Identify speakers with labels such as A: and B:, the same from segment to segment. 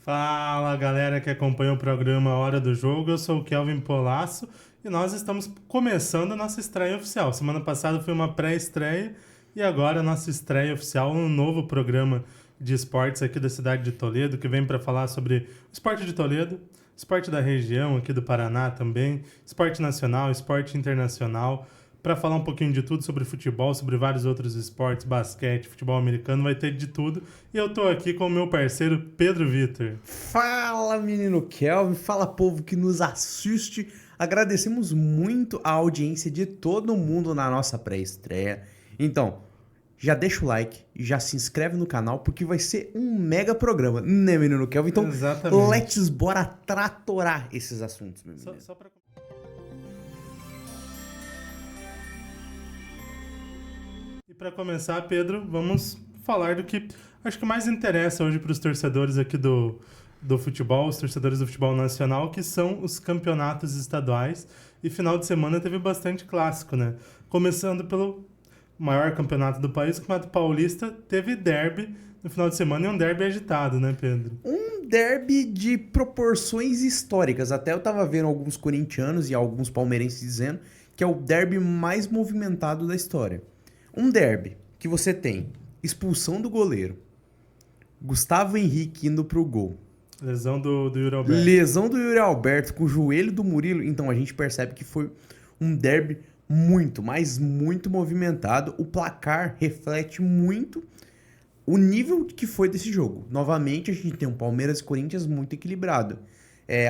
A: Fala galera que acompanha o programa Hora do Jogo, eu sou o Kelvin Polasso e nós estamos começando a nossa estreia oficial. Semana passada foi uma pré-estreia e agora a nossa estreia oficial, um novo programa de esportes aqui da cidade de Toledo, que vem para falar sobre o esporte de Toledo, esporte da região aqui do Paraná também, esporte nacional, esporte internacional, para falar um pouquinho de tudo sobre futebol, sobre vários outros esportes, basquete, futebol americano, vai ter de tudo. E eu tô aqui com o meu parceiro Pedro Vitor.
B: Fala, menino Kelvin, fala povo que nos assiste. Agradecemos muito a audiência de todo mundo na nossa pré-estreia. Então, já deixa o like, já se inscreve no canal, porque vai ser um mega programa, né, menino Kelvin? Então,
A: Exatamente.
B: let's bora tratorar esses assuntos, meu menino.
A: Só pra... E para começar, Pedro, vamos falar do que acho que mais interessa hoje para os torcedores aqui do futebol, os torcedores do futebol nacional, que são os campeonatos estaduais. E final de semana teve bastante clássico, né? Começando pelo maior campeonato do país, o Campeonato Paulista, teve derby no final de semana e um derby agitado, né, Pedro?
B: Um derby de proporções históricas. Até eu tava vendo alguns corintianos e alguns palmeirenses dizendo que é o derby mais movimentado da história. Um derby que você tem expulsão do goleiro, Gustavo Henrique indo pro gol,
A: Lesão do Yuri Alberto.
B: lesão do Yuri Alberto com o joelho do Murilo, então a gente percebe que foi um derby muito, mas muito movimentado. O placar reflete muito o nível que foi desse jogo. Novamente, a gente tem um Palmeiras e Corinthians muito equilibrado.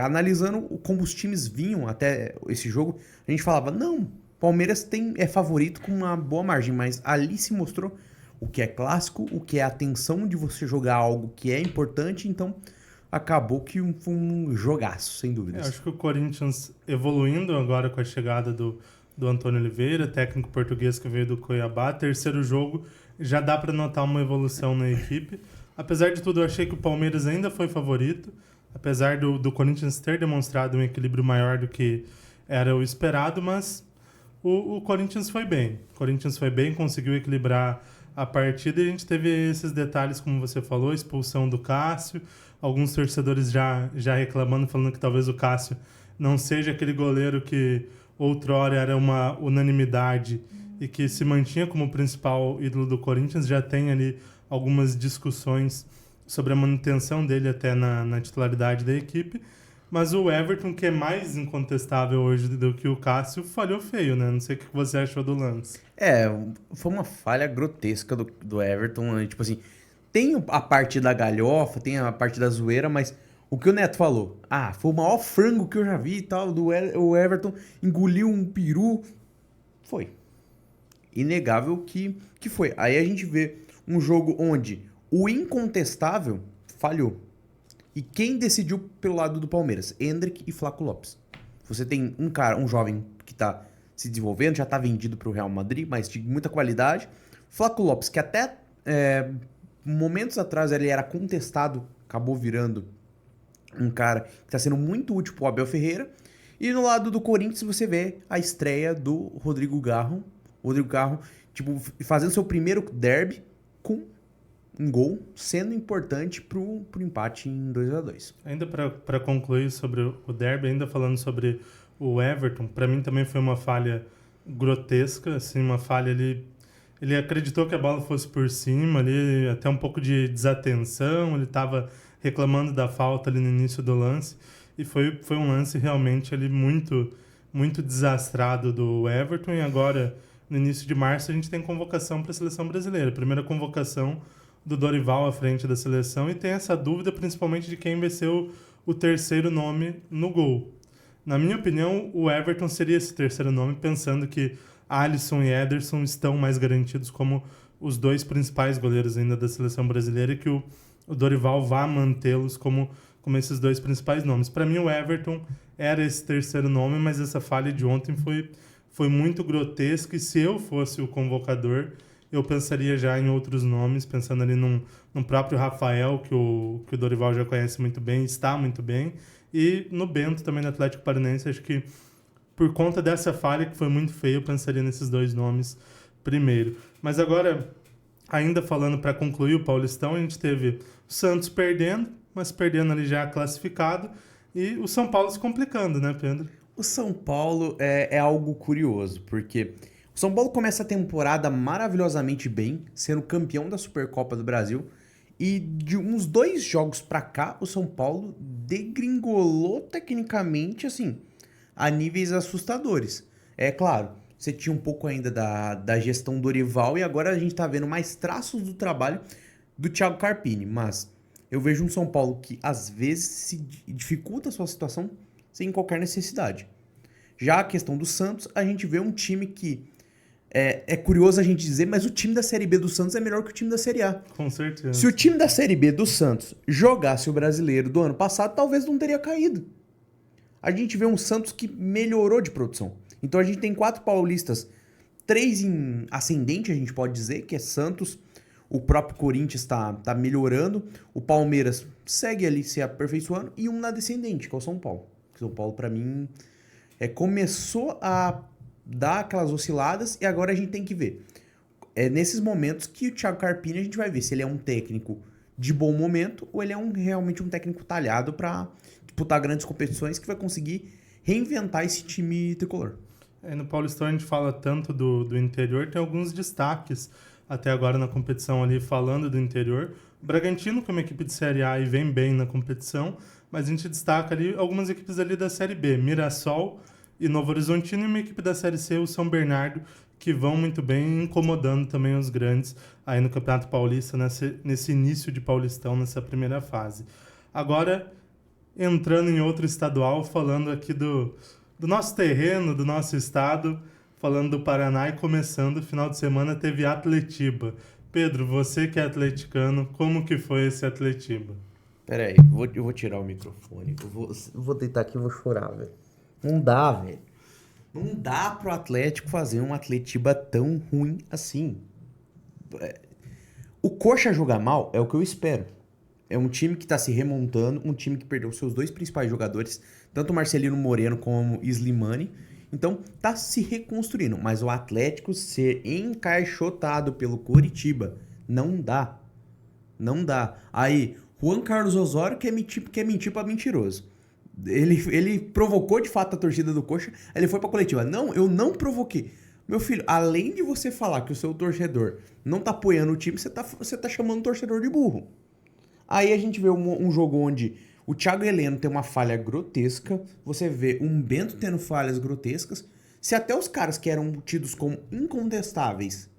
B: Analisando como os times vinham até esse jogo, a gente falava, não, Palmeiras é favorito com uma boa margem, mas ali se mostrou o que é clássico, o que é a tensão de você jogar algo que é importante, então acabou que foi um jogaço, sem dúvidas.
A: Acho que o Corinthians evoluindo agora com a chegada do Antônio Oliveira, técnico português que veio do Cuiabá, terceiro jogo, já dá para notar uma evolução na equipe. Apesar de tudo, eu achei que o Palmeiras ainda foi favorito, apesar do Corinthians ter demonstrado um equilíbrio maior do que era o esperado, mas o Corinthians foi bem. O Corinthians foi bem, conseguiu equilibrar a partida e a gente teve esses detalhes, como você falou, expulsão do Cássio, alguns torcedores já reclamando, falando que talvez o Cássio não seja aquele goleiro que outrora era uma unanimidade e que se mantinha como principal ídolo do Corinthians. Já tem ali algumas discussões sobre a manutenção dele até na titularidade da equipe. Mas o Everton, que é mais incontestável hoje do que o Cássio, falhou feio, né? Não sei o que você achou do lance.
B: Foi uma falha grotesca do Everton, né? Tipo assim, tem a parte da galhofa, tem a parte da zoeira, mas o que o Neto falou, foi o maior frango que eu já vi e tal, o Everton engoliu um peru, foi. Inegável que foi. Aí a gente vê um jogo onde o incontestável falhou. E quem decidiu pelo lado do Palmeiras? Endrick e Flaco Lopes. Você tem um jovem que tá se desenvolvendo, já tá vendido pro Real Madrid, mas de muita qualidade. Flaco Lopes, que até momentos atrás ele era contestado, acabou virando um cara que tá sendo muito útil pro Abel Ferreira. E no lado do Corinthians você vê a estreia do Rodrigo Garro. Rodrigo Garro, fazendo seu primeiro derby com um gol, sendo importante pro empate em 2-2.
A: Ainda para concluir sobre o derby, ainda falando sobre o Everton, para mim também foi uma falha grotesca, assim, uma falha ali. Ele acreditou que a bola fosse por cima, ali até um pouco de desatenção, ele estava reclamando da falta ali no início do lance, e foi um lance realmente ali muito, muito desastrado do Everton. E agora, no início de março, a gente tem convocação para a seleção brasileira, primeira convocação do Dorival à frente da seleção, e tem essa dúvida principalmente de quem vai ser o terceiro nome no gol. Na minha opinião, o Everton seria esse terceiro nome, pensando que Alisson e Ederson estão mais garantidos como os dois principais goleiros ainda da seleção brasileira, e que o Dorival vá mantê-los como esses dois principais nomes. Para mim, o Everton era esse terceiro nome, mas essa falha de ontem foi muito grotesca, e se eu fosse o convocador, eu pensaria já em outros nomes, pensando ali num próprio Rafael, que o Dorival já conhece muito bem, está muito bem, e no Bento também, no Atlético Paranaense. Acho que por conta dessa falha, que foi muito feia, eu pensaria nesses dois nomes primeiro. Mas agora, ainda falando para concluir o Paulistão, a gente teve o Santos perdendo, mas perdendo ali já classificado. E o São Paulo se complicando, né, Pedro?
B: O São Paulo é algo curioso, porque o São Paulo começa a temporada maravilhosamente bem, sendo campeão da Supercopa do Brasil, e de uns 2 jogos pra cá, o São Paulo degringolou tecnicamente, assim, a níveis assustadores. É claro, você tinha um pouco ainda da gestão Dorival, e agora a gente tá vendo mais traços do trabalho do Thiago Carpini, mas eu vejo um São Paulo que às vezes se dificulta a sua situação sem qualquer necessidade. Já a questão do Santos, a gente vê um time que é curioso a gente dizer, mas o time da Série B do Santos é melhor que o time da Série A.
A: Com certeza.
B: Se o time da Série B do Santos jogasse o Brasileiro do ano passado, talvez não teria caído. A gente vê um Santos que melhorou de produção. Então a gente tem 4 paulistas, 3 em ascendente, a gente pode dizer, que é Santos, o próprio Corinthians está melhorando, o Palmeiras segue ali se aperfeiçoando, e um na descendente, que é o São Paulo. O São Paulo, para mim, começou a dar aquelas osciladas, e agora a gente tem que ver. É nesses momentos que o Thiago Carpini a gente vai ver se ele é um técnico de bom momento ou ele é realmente um técnico talhado para disputar grandes competições, que vai conseguir reinventar esse time tricolor.
A: No Paulistão a gente fala tanto do interior, tem alguns destaques até agora na competição ali falando do interior. O Bragantino, como equipe de Série A, e vem bem na competição, mas a gente destaca ali algumas equipes ali da Série B, Mirassol e Novo Horizontino, e uma equipe da Série C, o São Bernardo, que vão muito bem, incomodando também os grandes aí no Campeonato Paulista, nesse início de Paulistão, nessa primeira fase. Agora, entrando em outro estadual, falando aqui do nosso terreno, do nosso estado, falando do Paraná, e começando, final de semana teve Atletiba. Pedro, você que é atleticano, como que foi esse Atletiba?
B: Pera aí, eu vou tirar o microfone. Eu vou deitar aqui e vou chorar, velho. Não dá, velho. Não dá pro Atlético fazer um Atletiba tão ruim assim. O Coxa jogar mal é o que eu espero. É um time que tá se remontando, um time que perdeu seus 2 principais jogadores, tanto o Marcelino Moreno como o Slimani. Então, tá se reconstruindo. Mas o Atlético ser encaixotado pelo Coritiba, não dá. Não dá. Aí, Juan Carlos Osório quer mentir pra mentiroso. Ele provocou de fato a torcida do Coxa, ele foi pra coletiva. Não, eu não provoquei. Meu filho, além de você falar que o seu torcedor não tá apoiando o time, você tá chamando o torcedor de burro. Aí a gente vê um jogo onde o Thiago Heleno tem uma falha grotesca, você vê um Bento tendo falhas grotescas. Se até os caras que eram tidos como incontestáveis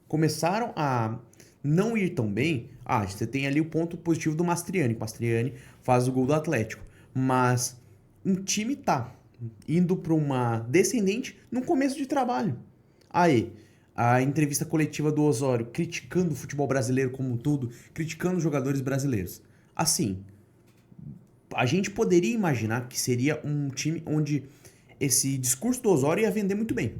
B: começaram a não ir tão bem, você tem ali o ponto positivo do Mastriani. O Mastriani faz o gol do Atlético. Mas um time tá indo para uma descendente no começo de trabalho. Aí, a entrevista coletiva do Osório criticando o futebol brasileiro como um todo, criticando os jogadores brasileiros. Assim, a gente poderia imaginar que seria um time onde esse discurso do Osório ia vender muito bem.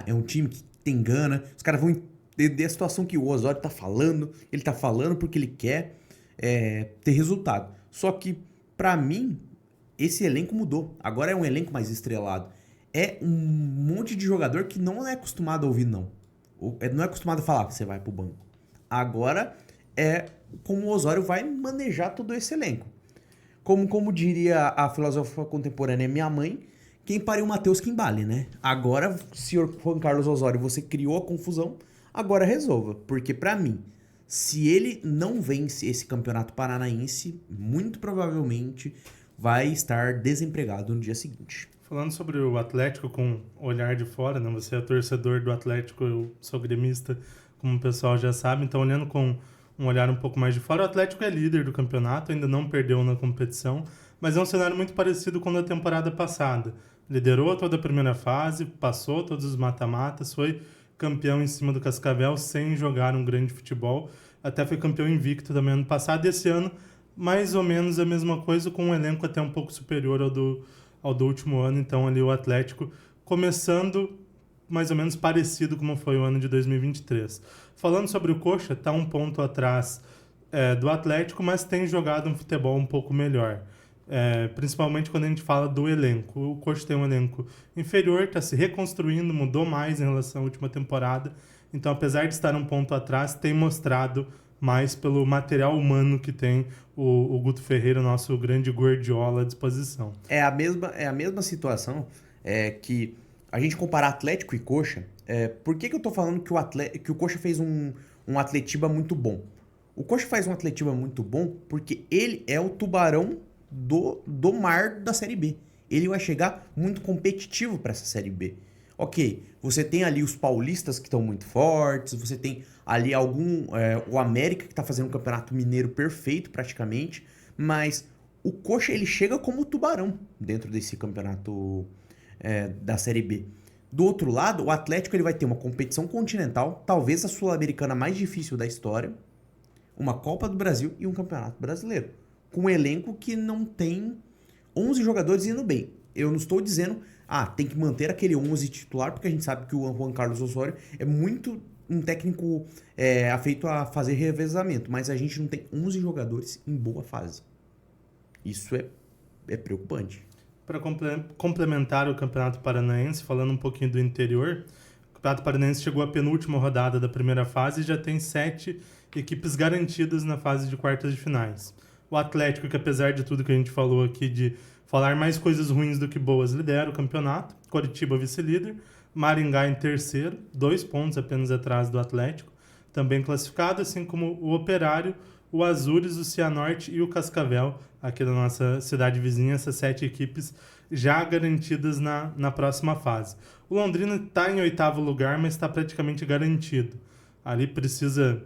B: É um time que tem gana, os caras vão entender a situação que o Osório tá falando, ele tá falando porque ele quer ter resultado. Só que, pra mim, esse elenco mudou. Agora é um elenco mais estrelado. É um monte de jogador que não é acostumado a ouvir não. Não é acostumado a falar que você vai pro banco. Agora é como o Osório vai manejar todo esse elenco. Como diria a filósofa contemporânea minha mãe, quem pariu o Matheus que embale, né? Agora, senhor Juan Carlos Osório, você criou a confusão, agora resolva. Porque pra mim, se ele não vence esse campeonato paranaense, muito provavelmente vai estar desempregado no dia seguinte.
A: Falando sobre o Atlético com o olhar de fora, né? Você é torcedor do Atlético, eu sou gremista, como o pessoal já sabe. Então, olhando com um olhar um pouco mais de fora, o Atlético é líder do campeonato, ainda não perdeu na competição, mas é um cenário muito parecido com o da temporada passada. Liderou toda a primeira fase, passou todos os mata-matas, foi campeão em cima do Cascavel sem jogar um grande futebol. Até foi campeão invicto também ano passado. E esse ano, mais ou menos a mesma coisa, com um elenco até um pouco superior ao do último ano. Então, ali o Atlético começando mais ou menos parecido como foi o ano de 2023. Falando sobre o Coxa, está um ponto atrás do Atlético, mas tem jogado um futebol um pouco melhor. Principalmente quando a gente fala do elenco. O Coxa tem um elenco inferior, está se reconstruindo, mudou mais em relação à última temporada. Então, apesar de estar um ponto atrás, tem mostrado mais pelo material humano que tem o Guto Ferreira, nosso grande Guardiola, à disposição.
B: É a mesma situação que a gente comparar Atlético e Coxa. Por que eu tô falando que o Coxa fez um Atletiba muito bom? O Coxa faz um Atletiba muito bom porque ele é o tubarão do mar da Série B. Ele vai chegar muito competitivo para essa Série B. Ok, você tem ali os paulistas que estão muito fortes, você tem ali o América que tá fazendo um campeonato mineiro perfeito praticamente, mas o Coxa ele chega como tubarão dentro desse campeonato da Série B. Do outro lado, o Atlético ele vai ter uma competição continental, talvez a sul-americana mais difícil da história, uma Copa do Brasil e um Campeonato Brasileiro, com um elenco que não tem 11 jogadores indo bem. Eu não estou dizendo, tem que manter aquele 11 titular, porque a gente sabe que o Juan Carlos Osório é muito um técnico afeito a fazer revezamento, mas a gente não tem 11 jogadores em boa fase. Isso é preocupante.
A: Para complementar o Campeonato Paranaense, falando um pouquinho do interior, o Campeonato Paranaense chegou à penúltima rodada da primeira fase e já tem 7 equipes garantidas na fase de quartas de finais. O Atlético, que apesar de tudo que a gente falou aqui, de falar mais coisas ruins do que boas, lidera o campeonato. Coritiba vice-líder, Maringá em terceiro, 2 pontos apenas atrás do Atlético, também classificado, assim como o Operário, o Azures, o Cianorte e o Cascavel, aqui da nossa cidade vizinha, essas 7 equipes já garantidas na próxima fase. O Londrina está em 8º lugar, mas está praticamente garantido. Ali precisa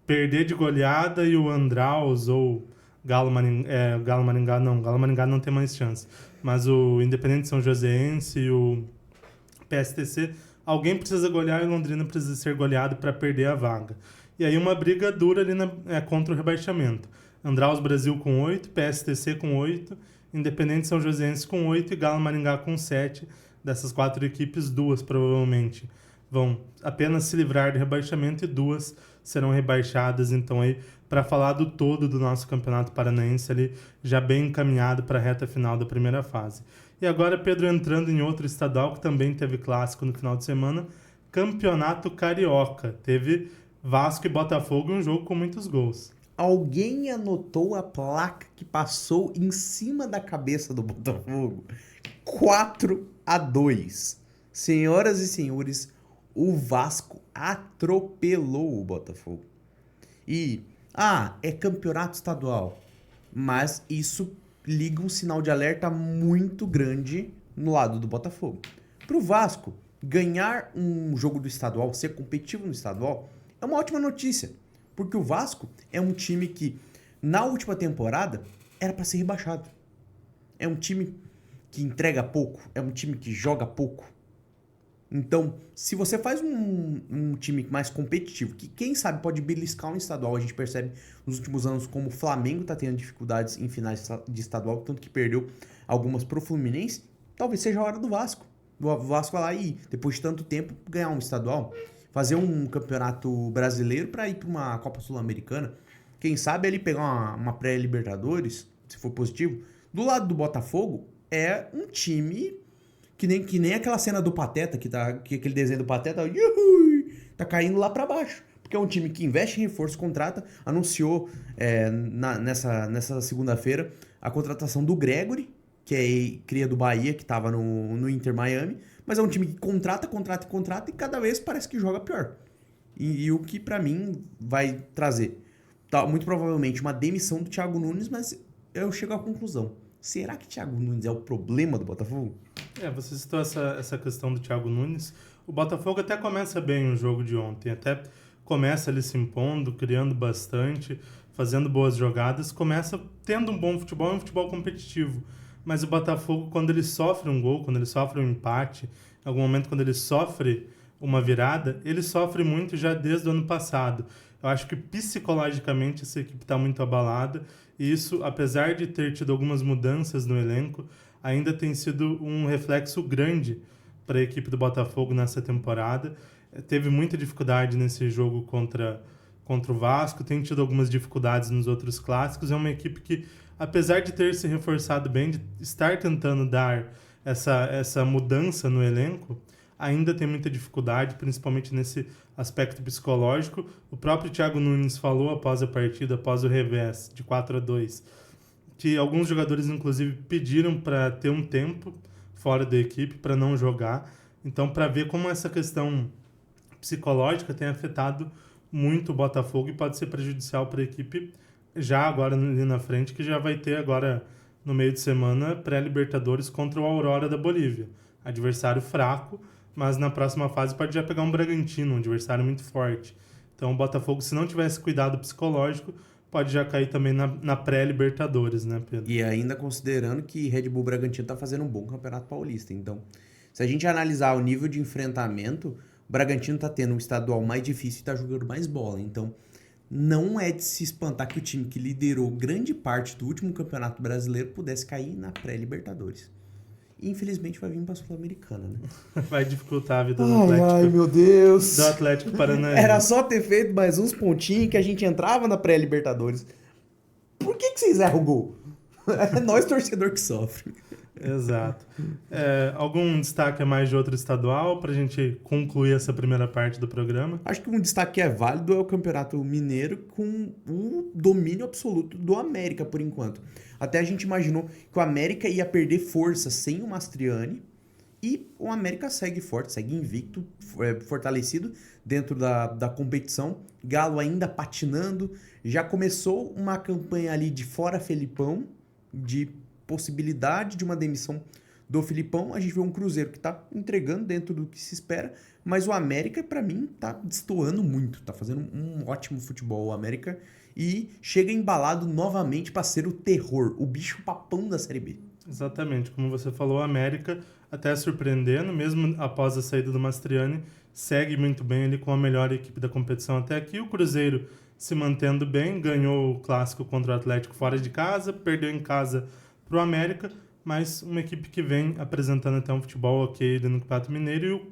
A: perder de goleada e o Andraus ou Galo Maringá não tem mais chance. Mas o Independente São Joséense e o PSTC, alguém precisa golear e o Londrina precisa ser goleado para perder a vaga. E aí uma briga dura ali contra o rebaixamento. Andraus Brasil com 8, PSTC com 8, Independente São Joséense com 8 e Galo Maringá com 7. Dessas 4 equipes, 2 provavelmente vão apenas se livrar de rebaixamento e 2 serão rebaixadas. Então aí, para falar do todo do nosso Campeonato Paranaense ali, já bem encaminhado para a reta final da primeira fase. E agora, Pedro, entrando em outro estadual que também teve clássico no final de semana, Campeonato Carioca. Teve Vasco e Botafogo em um jogo com muitos gols.
B: Alguém anotou a placa que passou em cima da cabeça do Botafogo? 4-2. Senhoras e senhores, o Vasco atropelou o Botafogo. E, é campeonato estadual. Mas isso liga um sinal de alerta muito grande no lado do Botafogo. Pro Vasco, ganhar um jogo do estadual, ser competitivo no estadual, é uma ótima notícia. Porque o Vasco é um time que, na última temporada, era para ser rebaixado. É um time que entrega pouco, é um time que joga pouco. Então, se você faz um time mais competitivo, que quem sabe pode beliscar um estadual, a gente percebe nos últimos anos como o Flamengo está tendo dificuldades em finais de estadual, tanto que perdeu algumas pro Fluminense, talvez seja a hora do Vasco. O Vasco vai lá e, depois de tanto tempo, ganhar um estadual, fazer um campeonato brasileiro para ir para uma Copa Sul-Americana. Quem sabe ali pegar uma pré-Libertadores, se for positivo. Do lado do Botafogo, é um time que nem aquela cena do Pateta, que aquele desenho do Pateta, tá caindo lá para baixo. Porque é um time que investe em reforço, contrata, anunciou nessa segunda-feira a contratação do Gregory, que é cria do Bahia, que estava no Inter Miami, mas é um time que contrata e cada vez parece que joga pior. E o que pra mim vai trazer, muito provavelmente, uma demissão do Thiago Nunes, mas eu chego à conclusão. Será que Thiago Nunes é o problema do Botafogo?
A: Você citou essa questão do Thiago Nunes. O Botafogo até começa bem o jogo de ontem, até começa ali se impondo, criando bastante, fazendo boas jogadas, começa tendo um bom futebol e um futebol competitivo. Mas o Botafogo, quando ele sofre um gol, quando ele sofre um empate, em algum momento quando ele sofre uma virada, ele sofre muito já desde o ano passado. Eu acho que psicologicamente essa equipe está muito abalada e isso, apesar de ter tido algumas mudanças no elenco, ainda tem sido um reflexo grande para a equipe do Botafogo nessa temporada. Teve muita dificuldade nesse jogo contra o Vasco, tem tido algumas dificuldades nos outros clássicos. É uma equipe que, apesar de ter se reforçado bem, de estar tentando dar essa mudança no elenco, ainda tem muita dificuldade, principalmente nesse aspecto psicológico. O próprio Thiago Nunes falou após a partida, após o revés de 4-2, que alguns jogadores, inclusive, pediram para ter um tempo fora da equipe, para não jogar. Então, para ver como essa questão psicológica tem afetado muito o Botafogo e pode ser prejudicial para a equipe já agora ali na frente, que já vai ter agora no meio de semana pré-Libertadores contra o Aurora da Bolívia. Adversário fraco, mas na próxima fase pode já pegar um Bragantino, um adversário muito forte. Então o Botafogo, se não tivesse cuidado psicológico, pode já cair também na pré-Libertadores, né, Pedro?
B: E ainda considerando que Red Bull Bragantino tá fazendo um bom Campeonato Paulista. Então, se a gente analisar o nível de enfrentamento, o Bragantino tá tendo um estadual mais difícil e tá jogando mais bola. Então, não é de se espantar que o time que liderou grande parte do último Campeonato Brasileiro pudesse cair na pré-Libertadores. Infelizmente vai vir pra Sul-Americana, né?
A: Vai dificultar a vida do Atlético.
B: Ai, meu Deus!
A: Do Atlético Paranaense.
B: Era só ter feito mais uns pontinhos que a gente entrava na pré-Libertadores. Por que vocês erram o gol? É nós, torcedor, que sofre.
A: Exato. Algum destaque a mais de outro estadual pra gente concluir essa primeira parte do programa?
B: Acho que um destaque que é válido é o Campeonato Mineiro com o domínio absoluto do América, por enquanto. Até a gente imaginou que o América ia perder força sem o Mastriani e o América segue forte, segue invicto, fortalecido dentro da competição. Galo ainda patinando. Já começou uma campanha ali de fora Felipão, de possibilidade de uma demissão do Filipão. A gente vê um Cruzeiro que tá entregando dentro do que se espera, mas o América, para mim, tá destoando muito, tá fazendo um ótimo futebol o América e chega embalado novamente para ser o terror, o bicho papão da Série B.
A: Exatamente, como você falou, o América, até surpreendendo, mesmo após a saída do Mastriani, segue muito bem ali com a melhor equipe da competição até aqui. O Cruzeiro se mantendo bem, ganhou o clássico contra o Atlético fora de casa, perdeu em casa para o América, mas uma equipe que vem apresentando até um futebol ok ali no Campeonato Mineiro, e o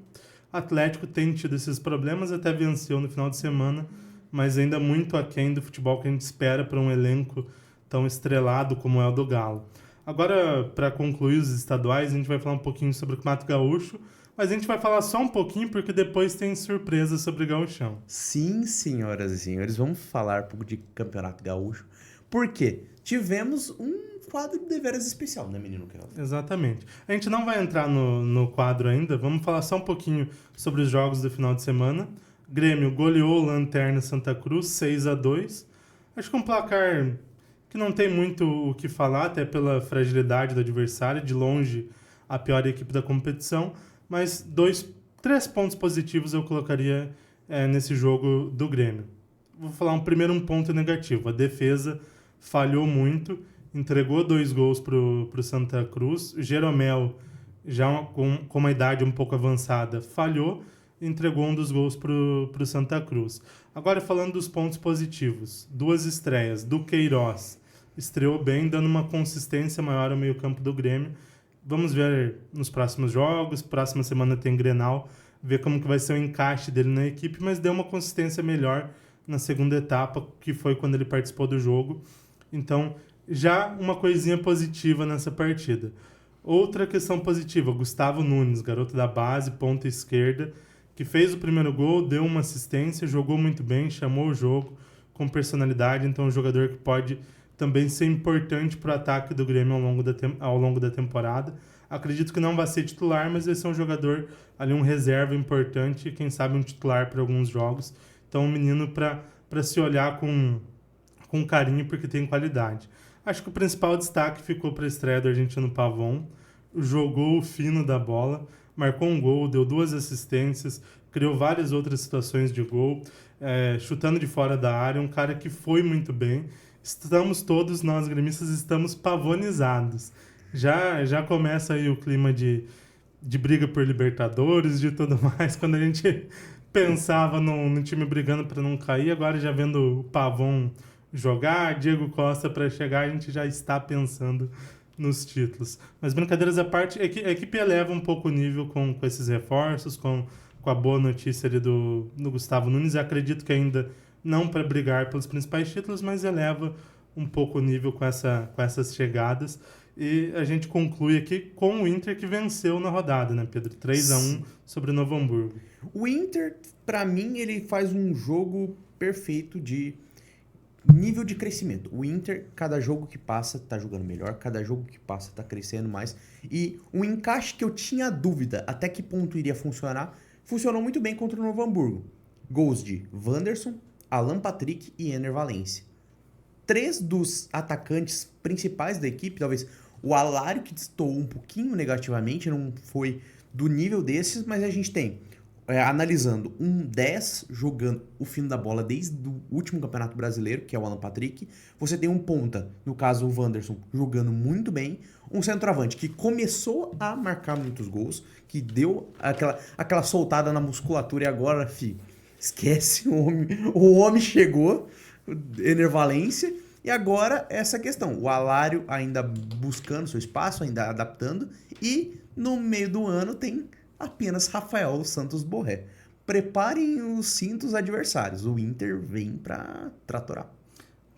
A: Atlético tem tido esses problemas, até venceu no final de semana, mas ainda muito aquém do futebol que a gente espera para um elenco tão estrelado como é o do Galo. Agora, para concluir os estaduais, a gente vai falar um pouquinho sobre o Campeonato Gaúcho, mas a gente vai falar só um pouquinho porque depois tem surpresa sobre o Gauchão.
B: Sim, senhoras e senhores, vamos falar um pouco de Campeonato Gaúcho. Por quê? Tivemos um quadro deveras especial, né, menino Kelvin?
A: Exatamente. A gente não vai entrar no quadro ainda, vamos falar só um pouquinho sobre os jogos do final de semana. Grêmio goleou o Lanterna Santa Cruz 6-2. Acho que um placar que não tem muito o que falar, até pela fragilidade do adversário, de longe a pior equipe da competição, mas 3 pontos positivos eu colocaria nesse jogo do Grêmio. Vou falar primeiro um ponto negativo. A defesa falhou muito, entregou 2 gols pro Santa Cruz. Jeromel, já com uma idade um pouco avançada, falhou e entregou um dos gols pro Santa Cruz. Agora, falando dos pontos positivos. 2 estreias. Do Queiroz estreou bem, dando uma consistência maior ao meio-campo do Grêmio. Vamos ver nos próximos jogos. Próxima semana tem Grenal. Ver como que vai ser o encaixe dele na equipe, mas deu uma consistência melhor na segunda etapa, que foi quando ele participou do jogo. Então, já uma coisinha positiva nessa partida. Outra questão positiva, Gustavo Nunes, garoto da base, ponta esquerda, que fez o primeiro gol, deu uma assistência, jogou muito bem, chamou o jogo com personalidade. Então, um jogador que pode também ser importante para o ataque do Grêmio ao longo da temporada. Acredito que não vai ser titular, mas vai ser um jogador ali, um reserva importante, quem sabe um titular para alguns jogos. Então, um menino para se olhar com carinho, porque tem qualidade. Acho que o principal destaque ficou para a estreia do argentino Pavon. Jogou o fino da bola, marcou um gol, deu 2 assistências, criou várias outras situações de gol, chutando de fora da área, um cara que foi muito bem. Estamos todos, nós gremistas, estamos pavonizados. Já começa aí o clima de briga por Libertadores, de tudo mais, quando a gente pensava no time brigando para não cair, agora já vendo o Pavon jogar, Diego Costa para chegar, a gente já está pensando nos títulos. Mas brincadeiras à parte, a equipe eleva um pouco o nível com esses reforços, com a boa notícia ali do Gustavo Nunes. Eu acredito que ainda não para brigar pelos principais títulos, mas eleva um pouco o nível com essas chegadas. E a gente conclui aqui com o Inter que venceu na rodada, né, Pedro? 3-1 sobre o Novo Hamburgo.
B: O Inter, pra mim, ele faz um jogo perfeito de nível de crescimento. O Inter, cada jogo que passa, tá jogando melhor. Cada jogo que passa, tá crescendo mais. E um encaixe que eu tinha dúvida até que ponto iria funcionar, funcionou muito bem contra o Novo Hamburgo. Gols de Wanderson, Alan Patrick e Ener Valencia. 3 dos atacantes principais da equipe, talvez o Alário que destoou um pouquinho negativamente, não foi do nível desses, mas a gente tem, analisando, um 10 jogando o fim da bola desde o último Campeonato Brasileiro, que é o Alan Patrick. Você tem um ponta, no caso o Wanderson, jogando muito bem. Um centroavante que começou a marcar muitos gols, que deu aquela soltada na musculatura e agora, esquece, o homem chegou, Ener Valencia. E agora essa questão, o Alário ainda buscando seu espaço, ainda adaptando, e no meio do ano tem apenas Rafael Santos Borré. Preparem os cintos adversários, o Inter vem para tratorar.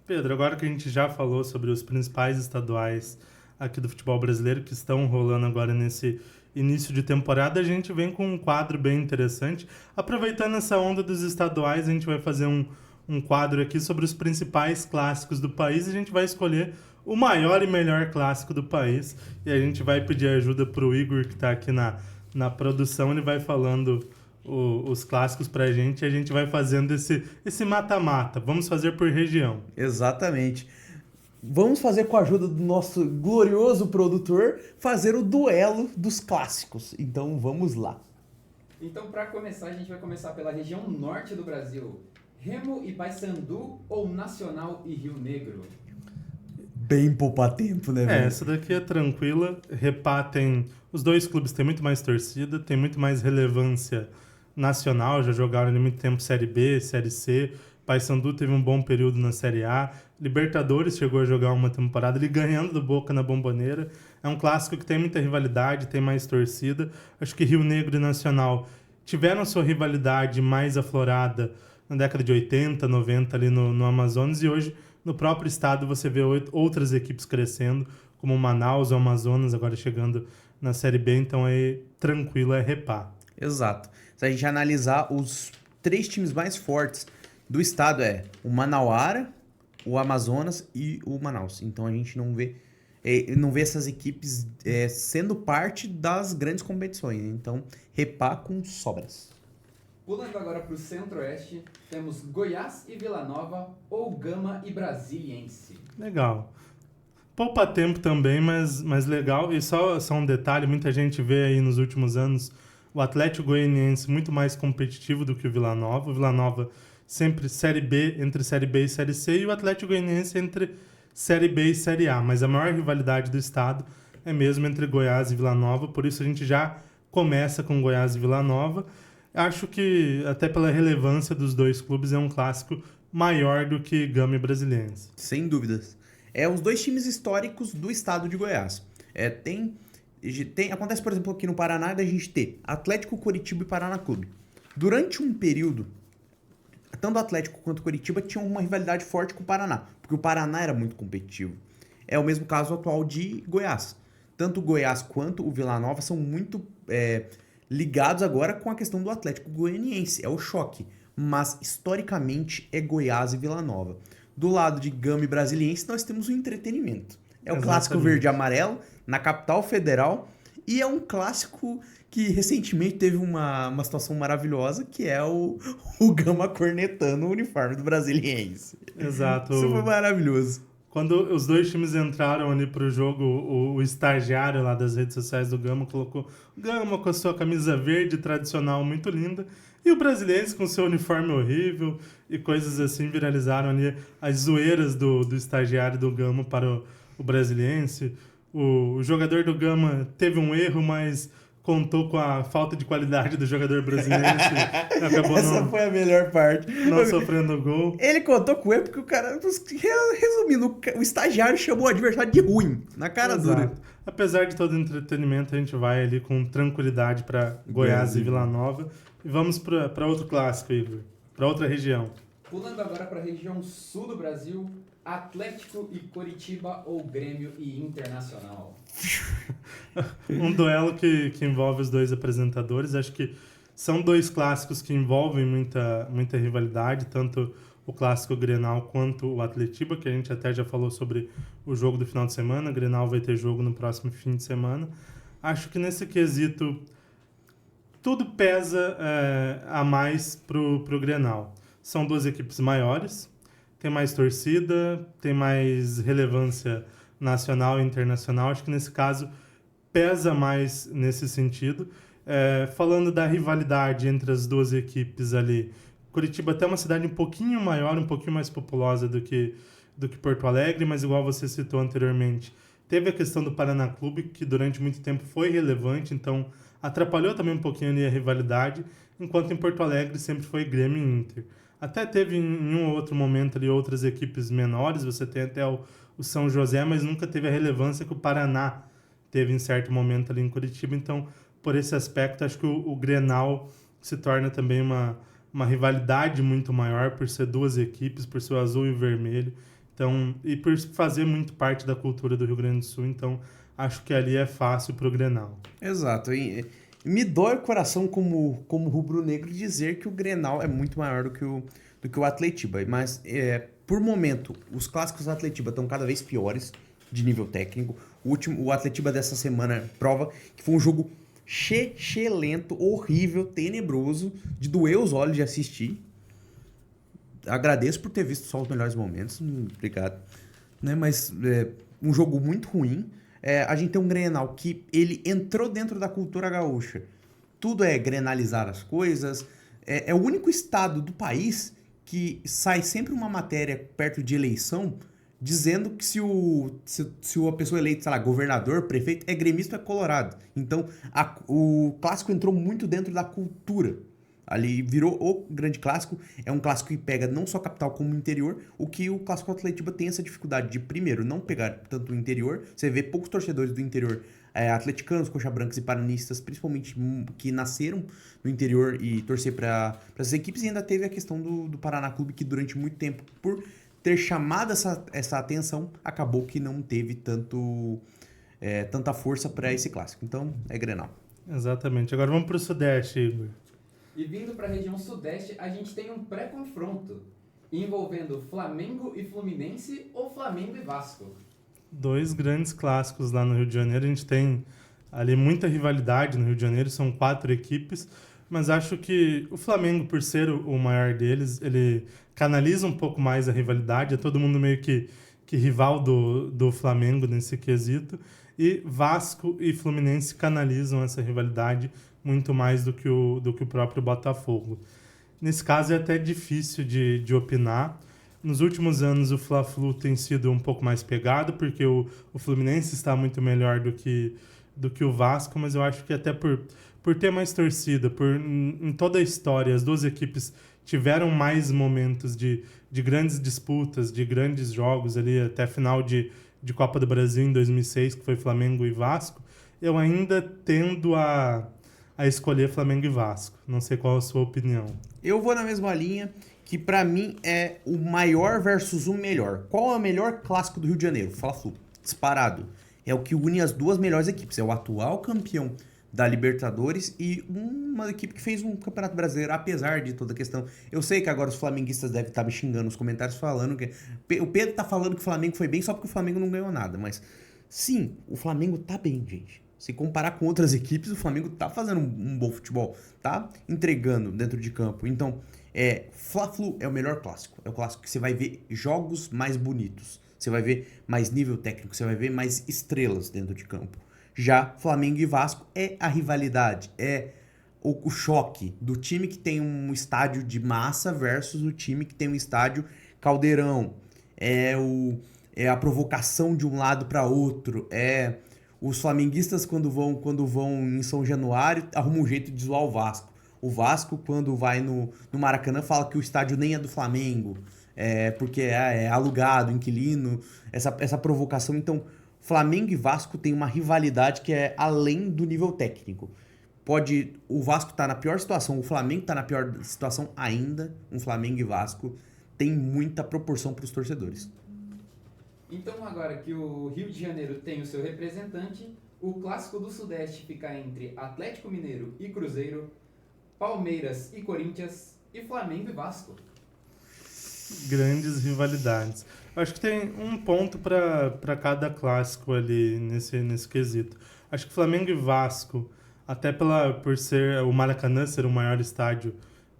A: Pedro, agora que a gente já falou sobre os principais estaduais aqui do futebol brasileiro que estão rolando agora nesse início de temporada, a gente vem com um quadro bem interessante. Aproveitando essa onda dos estaduais, a gente vai fazer um quadro aqui sobre os principais clássicos do país e a gente vai escolher o maior e melhor clássico do país. E a gente vai pedir ajuda para o Igor, que está aqui na produção. Ele vai falando os clássicos pra gente e a gente vai fazendo esse mata-mata. Vamos fazer por região.
B: Exatamente. Vamos fazer com a ajuda do nosso glorioso produtor, fazer o duelo dos clássicos. Então vamos lá.
C: Então, para começar, a gente vai começar pela região norte do Brasil. Remo e Paysandu ou Nacional e Rio Negro?
B: Bem poupar tempo, né, velho?
A: Essa daqui é tranquila. Os dois clubes têm muito mais torcida, tem muito mais relevância nacional, já jogaram ali muito tempo Série B, Série C. Paysandu teve um bom período na Série A. Libertadores chegou a jogar uma temporada, ele ganhando do Boca na Bomboneira. É um clássico que tem muita rivalidade, tem mais torcida. Acho que Rio Negro e Nacional tiveram sua rivalidade mais aflorada na década de 80, 90 ali no Amazonas, e hoje no próprio estado você vê outras equipes crescendo, como o Manaus, o Amazonas, agora chegando na Série B, então é tranquilo, é repá.
B: Exato. Se a gente analisar os 3 times mais fortes do estado é o Manauara, o Amazonas e o Manaus. Então a gente não vê essas equipes sendo parte das grandes competições. Então, repá com sobras.
C: Pulando agora para o centro-oeste, temos Goiás e Vila Nova ou Gama e Brasiliense.
A: Legal. Poupa tempo também, mas legal. E só um detalhe, muita gente vê aí nos últimos anos o Atlético Goianiense muito mais competitivo do que o Vila Nova. O Vila Nova sempre Série B, entre Série B e Série C, e o Atlético Goianiense entre Série B e Série A. Mas a maior rivalidade do estado é mesmo entre Goiás e Vila Nova, por isso a gente já começa com Goiás e Vila Nova. Acho que, até pela relevância dos dois clubes, é um clássico maior do que Gama e Brasiliense.
B: Sem dúvidas. Os 2 times históricos do estado de Goiás. Acontece, por exemplo, aqui no Paraná, da gente ter Atlético, Coritiba e Paraná Clube. Durante um período, tanto o Atlético quanto o Coritiba tinham uma rivalidade forte com o Paraná, porque o Paraná era muito competitivo. É o mesmo caso atual de Goiás. Tanto o Goiás quanto o Vila Nova são muito ligados agora com a questão do Atlético Goianiense. É o choque. Mas, historicamente, é Goiás e Vila Nova. Do lado de Gama e Brasiliense, nós temos o entretenimento. É o clássico verde e amarelo, na capital federal. E é um clássico que recentemente teve uma situação maravilhosa, que é o Gama cornetando o uniforme do Brasiliense.
A: Exato.
B: Isso foi maravilhoso.
A: Quando os dois times entraram ali pro jogo, o estagiário lá das redes sociais do Gama colocou Gama com a sua camisa verde tradicional muito linda e o Brasiliense com seu uniforme horrível e coisas assim viralizaram ali as zoeiras do estagiário do Gama para o Brasiliense. O jogador do Gama teve um erro, mas contou com a falta de qualidade do jogador brasileiro. Acabou
B: Essa foi a melhor parte.
A: Não sofrendo gol.
B: Ele contou com o erro porque o cara... Resumindo, o estagiário chamou o adversário de ruim, na cara dura.
A: Apesar de todo o entretenimento, a gente vai ali com tranquilidade para Goiás e Vila Nova. E vamos para outro clássico, Igor. Para outra região.
C: Pulando agora para a região sul do Brasil, Atlético e Coritiba ou Grêmio e Internacional?
A: Um duelo que envolve os dois apresentadores. Acho que são dois clássicos que envolvem muita rivalidade, tanto o clássico Grenal quanto o Atletiba, que a gente até já falou sobre o jogo do final de semana. O Grenal vai ter jogo no próximo fim de semana. Acho que nesse quesito tudo pesa a mais pro Grenal. São duas equipes maiores, tem mais torcida, tem mais relevância nacional e internacional. Acho que nesse caso pesa mais nesse sentido. Falando da rivalidade entre as duas equipes ali, Curitiba até é uma cidade um pouquinho maior, um pouquinho mais populosa do que Porto Alegre, mas igual você citou anteriormente, teve a questão do Paraná Clube, que durante muito tempo foi relevante, então atrapalhou também um pouquinho ali a rivalidade, enquanto em Porto Alegre sempre foi Grêmio e Inter. Até teve em um ou outro momento ali outras equipes menores, você tem até o São José, mas nunca teve a relevância que o Paraná teve em certo momento ali em Curitiba, então por esse aspecto acho que o Grenal se torna também uma rivalidade muito maior por ser duas equipes, por ser o azul e o vermelho, então, e por fazer muito parte da cultura do Rio Grande do Sul, então acho que ali é fácil pro Grenal.
B: Exato. E me dói o coração como rubro-negro dizer que o Grenal é muito maior do que o Atletiba, mas por momento os clássicos do Atletiba estão cada vez piores de nível técnico. O Atletiba dessa semana prova que foi um jogo lento, horrível, tenebroso, de doer os olhos de assistir. Agradeço por ter visto só os melhores momentos, obrigado. Né? Mas um jogo muito ruim. A gente tem um Grenal que ele entrou dentro da cultura gaúcha. Tudo é grenalizar as coisas. É o único estado do país que sai sempre uma matéria perto de eleição dizendo que se a pessoa eleita, sei lá, governador, prefeito, é gremista ou é colorado. Então, o clássico entrou muito dentro da cultura. Ali virou o grande clássico. É um clássico que pega não só a capital como o interior, o que o clássico Atletiba tem essa dificuldade de, primeiro, não pegar tanto o interior. Você vê poucos torcedores do interior, atleticanos, coxa brancas e paranistas, principalmente que nasceram no interior e torcer para essas equipes. E ainda teve a questão do Paraná Clube, que durante muito tempo, por ter chamado essa atenção, acabou que não teve tanta força para esse clássico. Então, é Grenal.
A: Exatamente. Agora vamos para o Sudeste, Igor.
C: E vindo para a região Sudeste, a gente tem um pré-confronto envolvendo Flamengo e Fluminense ou Flamengo e Vasco.
A: Dois grandes clássicos lá no Rio de Janeiro. A gente tem ali muita rivalidade no Rio de Janeiro, são 4 equipes, mas acho que o Flamengo, por ser o maior deles, ele canaliza um pouco mais a rivalidade, é todo mundo meio que rival do Flamengo nesse quesito, e Vasco e Fluminense canalizam essa rivalidade muito mais do que o próprio Botafogo. Nesse caso é até difícil de opinar. Nos últimos anos o Fla-Flu tem sido um pouco mais pegado, porque o Fluminense está muito melhor do que o Vasco, mas eu acho que até por ter mais torcida, em toda a história, as duas equipes tiveram mais momentos de grandes disputas, de grandes jogos ali, até a final de Copa do Brasil em 2006, que foi Flamengo e Vasco, eu ainda tendo a escolher Flamengo e Vasco. Não sei qual a sua opinião.
B: Eu vou na mesma linha, que pra mim é o maior versus o melhor. Qual é o melhor clássico do Rio de Janeiro? Fla-Flu. Disparado. É o que une as duas melhores equipes. É o atual campeão da Libertadores e uma equipe que fez um Campeonato Brasileiro, apesar de toda a questão. Eu sei que agora os flamenguistas devem estar me xingando nos comentários falando que... O Pedro tá falando que o Flamengo foi bem só porque o Flamengo não ganhou nada, mas... Sim, o Flamengo tá bem, gente. Se comparar com outras equipes, o Flamengo tá fazendo um bom futebol, tá entregando dentro de campo. Então, Fla-Flu é o melhor clássico. É o clássico que você vai ver jogos mais bonitos. Você vai ver mais nível técnico, você vai ver mais estrelas dentro de campo. Já Flamengo e Vasco é a rivalidade, é o choque do time que tem um estádio de massa versus o time que tem um estádio caldeirão. É a provocação de um lado para outro, os flamenguistas, quando vão em São Januário, arrumam um jeito de zoar o Vasco. O Vasco, quando vai no Maracanã, fala que o estádio nem é do Flamengo, porque é alugado, inquilino, essa provocação. Então, Flamengo e Vasco tem uma rivalidade que é além do nível técnico. O Vasco tá na pior situação, o Flamengo tá na pior situação ainda. Um Flamengo e Vasco tem muita proporção para os torcedores.
C: Então, agora que o Rio de Janeiro tem o seu representante, o Clássico do Sudeste fica entre Atlético Mineiro e Cruzeiro, Palmeiras e Corinthians e Flamengo e Vasco.
A: Grandes rivalidades. Acho que tem um ponto para cada clássico ali nesse quesito. Acho que Flamengo e Vasco, até por ser o Maracanã ser o maior estádio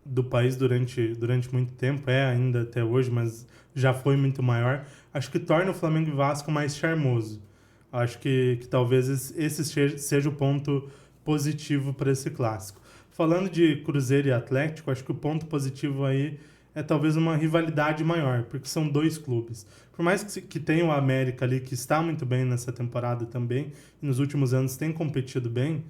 A: do país durante muito tempo, é ainda até hoje, mas já foi muito maior, acho que torna o Flamengo e Vasco mais charmoso. Acho que talvez esse seja o ponto positivo para esse clássico. Falando de Cruzeiro e Atlético, acho que o ponto positivo aí é talvez uma rivalidade maior, porque são dois clubes. Por mais que tenha o América ali, que está muito bem nessa temporada também, e nos últimos anos tem competido bem,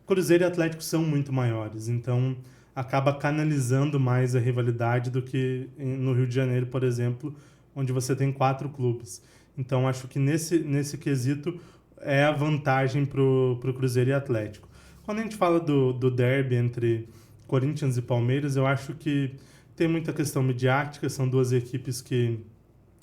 A: Cruzeiro e Atlético são muito maiores, então acaba canalizando mais a rivalidade do que no Rio de Janeiro, por exemplo, onde você tem 4 clubes. Então acho que nesse quesito é a vantagem para o Cruzeiro e Atlético. Quando a gente fala do derby entre Corinthians e Palmeiras, eu acho que tem muita questão midiática, são duas equipes que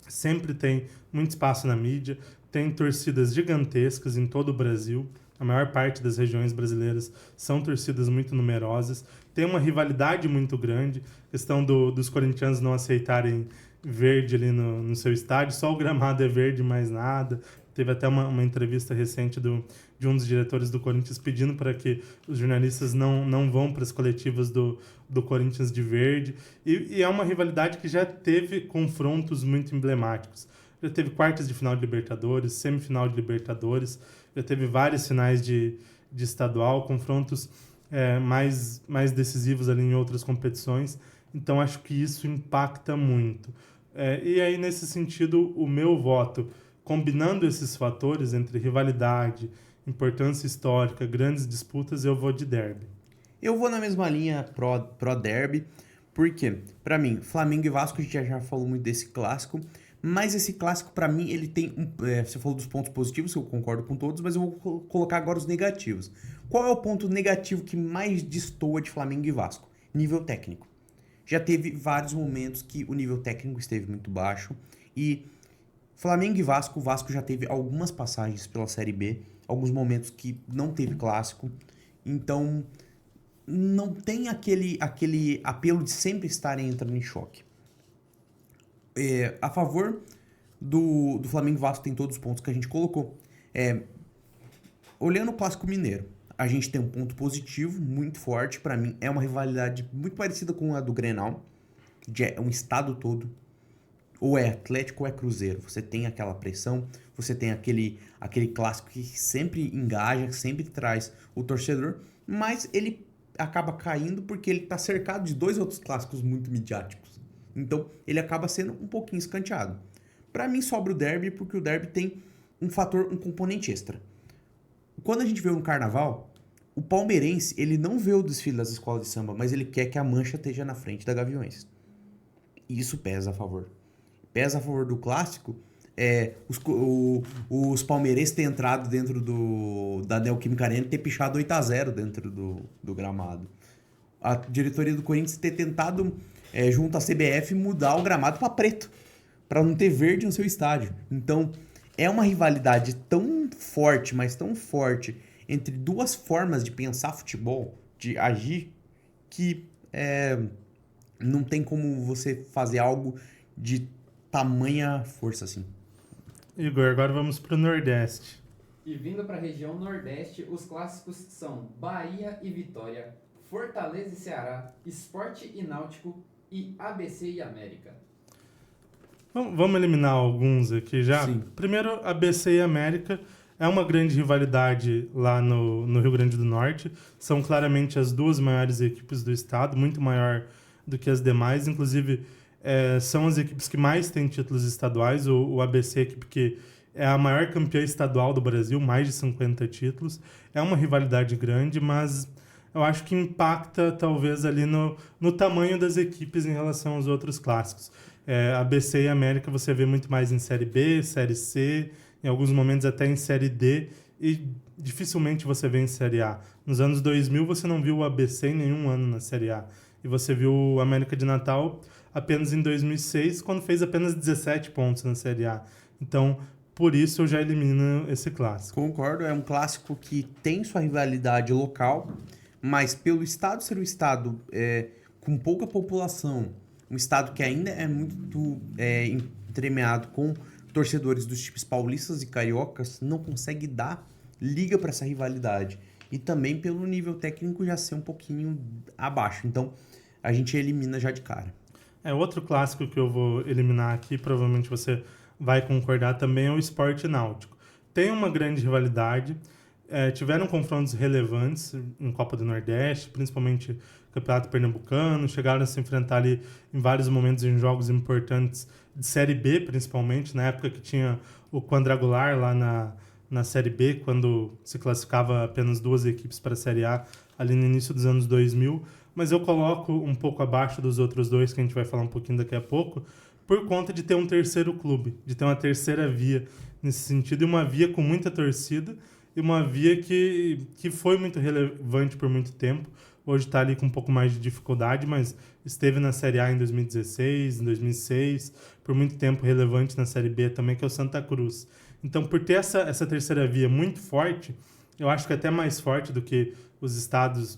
A: sempre têm muito espaço na mídia, tem torcidas gigantescas em todo o Brasil, a maior parte das regiões brasileiras são torcidas muito numerosas, tem uma rivalidade muito grande, questão dos corintianos não aceitarem verde ali no seu estádio, só o gramado é verde, mais nada. Teve até uma entrevista recente de um dos diretores do Corinthians pedindo para que os jornalistas não vão para as coletivas do Corinthians de verde. E é uma rivalidade que já teve confrontos muito emblemáticos. Já teve quartas de final de Libertadores, semifinal de Libertadores, já teve várias finais de estadual, confrontos mais decisivos ali em outras competições. Então, acho que isso impacta muito. E aí, nesse sentido, o meu voto, combinando esses fatores entre rivalidade, importância histórica, grandes disputas, eu vou de derby.
B: Eu vou na mesma linha pro derby, porque, pra mim, Flamengo e Vasco, a gente já falou muito desse clássico, mas esse clássico, pra mim, ele tem... você falou dos pontos positivos, eu concordo com todos, mas eu vou colocar agora os negativos. Qual é o ponto negativo que mais destoa de Flamengo e Vasco? Nível técnico. Já teve vários momentos que o nível técnico esteve muito baixo e Flamengo e Vasco, o Vasco já teve algumas passagens pela Série B, alguns momentos que não teve clássico, então não tem aquele apelo de sempre estarem entrando em choque. A favor do Flamengo e Vasco tem todos os pontos que a gente colocou. Olhando o Clássico Mineiro, a gente tem um ponto positivo muito forte, para mim é uma rivalidade muito parecida com a do Grenal, é um estado todo, ou é Atlético ou é Cruzeiro, você tem aquela pressão, você tem aquele clássico que sempre engaja, que sempre traz o torcedor, mas ele acaba caindo porque ele está cercado de 2 outros clássicos muito midiáticos, então ele acaba sendo um pouquinho escanteado. Para mim sobra o derby porque o derby tem um componente extra. Quando a gente vê no carnaval, o palmeirense, ele não vê o desfile das escolas de samba, mas ele quer que a mancha esteja na frente da Gaviões. E isso pesa a favor. Pesa a favor do clássico, os palmeirenses terem entrado dentro da Neoquímica Arena e ter pichado 8-0 dentro do gramado. A diretoria do Corinthians ter tentado, junto à CBF, mudar o gramado para preto, para não ter verde no seu estádio. Então, é uma rivalidade tão forte, mas tão forte, entre duas formas de pensar futebol, de agir, que não tem como você fazer algo de tamanha força assim.
A: Igor, agora vamos para o Nordeste.
C: E vindo para a região Nordeste, os clássicos são Bahia e Vitória, Fortaleza e Ceará, Sport e Náutico e ABC e América.
A: Vamos eliminar alguns aqui já.
B: Sim.
A: Primeiro, ABC e América é uma grande rivalidade lá no Rio Grande do Norte. São claramente as duas maiores equipes do estado, muito maior do que as demais. Inclusive, são as equipes que mais têm títulos estaduais. O ABC é a equipe que é a maior campeã estadual do Brasil, mais de 50 títulos. É uma rivalidade grande, mas eu acho que impacta talvez ali no tamanho das equipes em relação aos outros clássicos. ABC e América você vê muito mais em Série B, Série C, em alguns momentos até em Série D, e dificilmente você vê em Série A. Nos anos 2000 você não viu o ABC em nenhum ano na Série A, e você viu o América de Natal apenas em 2006, quando fez apenas 17 pontos na Série A. Então, por isso eu já elimino esse clássico.
B: Concordo, é um clássico que tem sua rivalidade local, mas pelo estado ser um estado com pouca população, um estado que ainda é muito entremeado com torcedores dos times paulistas e cariocas, não consegue dar liga para essa rivalidade. E também pelo nível técnico já ser um pouquinho abaixo. Então, a gente elimina já de cara.
A: Outro clássico que eu vou eliminar aqui, provavelmente você vai concordar também, é o Sport Náutico. Tem uma grande rivalidade, tiveram confrontos relevantes em Copa do Nordeste, principalmente Campeonato Pernambucano, chegaram a se enfrentar ali em vários momentos em jogos importantes de Série B, principalmente, na época que tinha o quadrangular lá na Série B, quando se classificava apenas 2 equipes para a Série A, ali no início dos anos 2000, mas eu coloco um pouco abaixo dos outros dois, que a gente vai falar um pouquinho daqui a pouco, por conta de ter um terceiro clube, de ter uma terceira via nesse sentido, e uma via com muita torcida, e uma via que foi muito relevante por muito tempo. Hoje está ali com um pouco mais de dificuldade, mas esteve na Série A em 2016, em 2006, por muito tempo relevante na Série B também, que é o Santa Cruz. Então, por ter essa terceira via muito forte, eu acho que até mais forte do que os estados,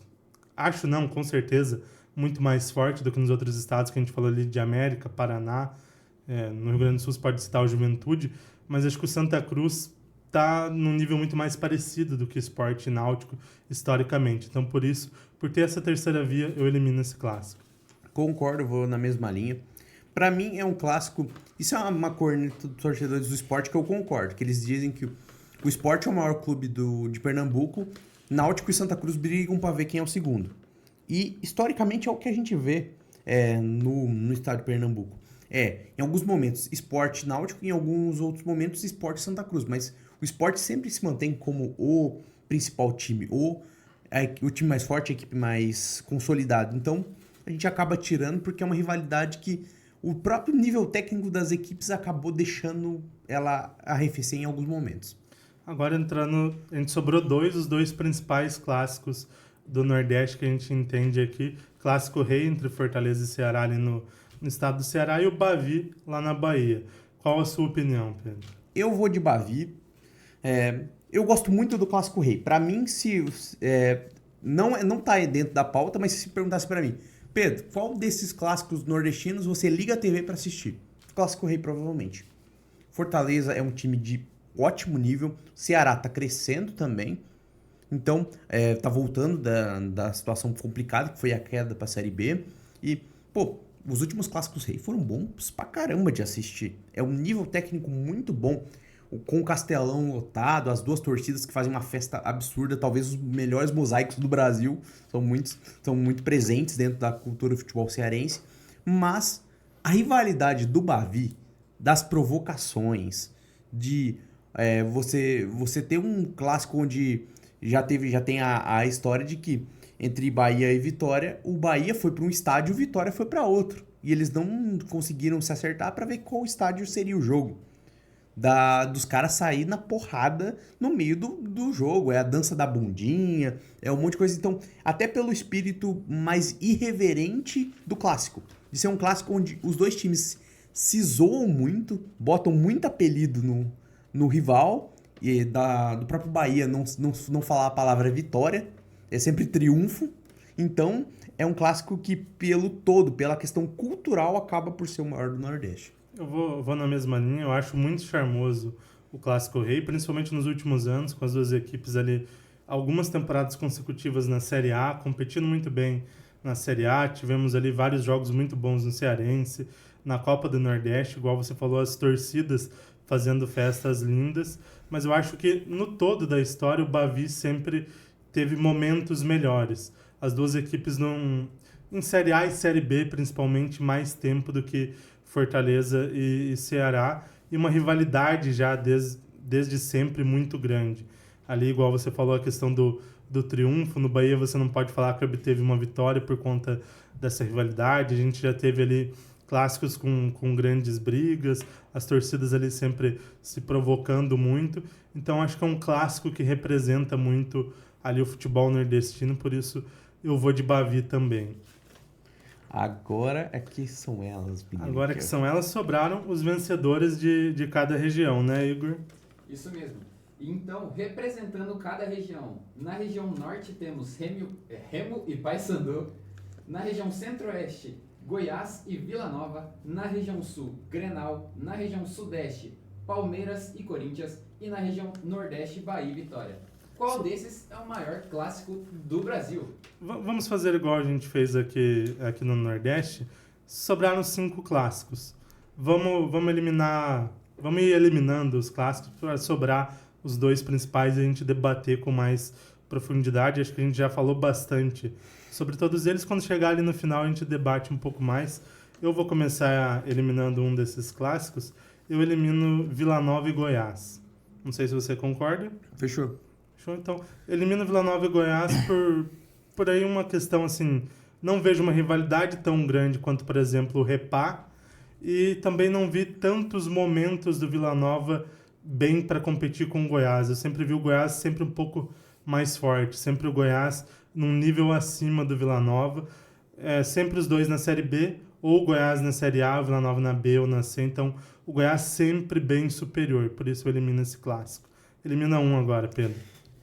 A: acho não, com certeza, muito mais forte do que nos outros estados que a gente falou ali de América, Paraná, no Rio Grande do Sul você pode citar o Juventude, mas acho que o Santa Cruz está num nível muito mais parecido do que o Sport Náutico historicamente. Então, por isso, por ter essa terceira via, eu elimino esse clássico.
B: Concordo, vou na mesma linha. Pra mim é um clássico, isso é uma corneta dos torcedores do esporte que eu concordo, que eles dizem que o Sport é o maior clube de Pernambuco, Náutico e Santa Cruz brigam pra ver quem é o segundo. E, historicamente, é o que a gente vê no estado de Pernambuco. Em alguns momentos, Sport Náutico, em alguns outros momentos, Sport Santa Cruz. Mas o Sport sempre se mantém como o principal time, o time mais forte, a equipe mais consolidada. Então, a gente acaba tirando porque é uma rivalidade que o próprio nível técnico das equipes acabou deixando ela arrefecer em alguns momentos.
A: Agora entrando, a gente sobrou os dois principais clássicos do Nordeste que a gente entende aqui. Clássico Rei entre Fortaleza e Ceará ali no estado do Ceará e o Bavi lá na Bahia. Qual a sua opinião, Pedro?
B: Eu vou de Bavi. Eu gosto muito do Clássico Rei. Pra mim, não tá dentro da pauta, mas se perguntasse pra mim, Pedro, qual desses clássicos nordestinos você liga a TV pra assistir? Clássico Rei, provavelmente. Fortaleza é um time de ótimo nível. Ceará tá crescendo também. Então, tá voltando da situação complicada, que foi a queda pra Série B. E, os últimos clássicos Rei foram bons pra caramba de assistir. É um nível técnico muito bom. Com o Castelão lotado, as duas torcidas que fazem uma festa absurda, talvez os melhores mosaicos do Brasil, são muito presentes dentro da cultura do futebol cearense. Mas a rivalidade do Bavi, das provocações, de você ter um clássico onde já tem a história de que entre Bahia e Vitória, o Bahia foi para um estádio e o Vitória foi para outro. E eles não conseguiram se acertar para ver qual estádio seria o jogo. Dos caras sair na porrada no meio do jogo. É a dança da bundinha, é um monte de coisa. Então, até pelo espírito mais irreverente do clássico. De ser um clássico onde os dois times se zoam muito, botam muito apelido no rival. E do próprio Bahia não falar a palavra vitória, é sempre triunfo. Então, é um clássico que pela questão cultural, acaba por ser o maior do Nordeste.
A: Eu vou na mesma linha, eu acho muito charmoso o Clássico Rei, principalmente nos últimos anos, com as duas equipes ali, algumas temporadas consecutivas na Série A, competindo muito bem na Série A, tivemos ali vários jogos muito bons no Cearense, na Copa do Nordeste, igual você falou, as torcidas fazendo festas lindas, mas eu acho que no todo da história o Bavi sempre teve momentos melhores. As duas equipes em Série A e Série B, principalmente, mais tempo do que Fortaleza e Ceará, e uma rivalidade já desde sempre muito grande. Ali, igual você falou, a questão do triunfo, no Bahia você não pode falar que obteve uma vitória por conta dessa rivalidade, a gente já teve ali clássicos com grandes brigas, as torcidas ali sempre se provocando muito, então acho que é um clássico que representa muito ali o futebol nordestino, por isso eu vou de Bavi também.
B: Agora é que são elas, menino.
A: Agora que são elas, sobraram os vencedores de cada região, né, Igor?
C: Isso mesmo. Então, representando cada região, na região norte temos Remo e Paysandu, na região centro-oeste, Goiás e Vila Nova, na região sul, Grenal, na região sudeste, Palmeiras e Corinthians e na região nordeste, Bahia e Vitória. Qual desses é o maior clássico do Brasil?
A: Vamos fazer igual a gente fez aqui no Nordeste. Sobraram 5 clássicos. Vamos ir eliminando os clássicos para sobrar os 2 principais e a gente debater com mais profundidade. Acho que a gente já falou bastante sobre todos eles. Quando chegar ali no final, a gente debate um pouco mais. Eu vou começar eliminando um desses clássicos. Eu elimino Vila Nova e Goiás. Não sei se você concorda.
B: Fechou.
A: Então, elimino Vila Nova e Goiás por aí uma questão assim, não vejo uma rivalidade tão grande quanto, por exemplo, o Repá, e também não vi tantos momentos do Vila Nova bem para competir com o Goiás. Eu sempre vi o Goiás sempre um pouco mais forte, sempre o Goiás num nível acima do Vila Nova, sempre os dois na Série B, ou o Goiás na Série A, o Vila Nova na B ou na C, então o Goiás sempre bem superior, por isso eu elimino esse clássico. Elimina um agora, Pedro.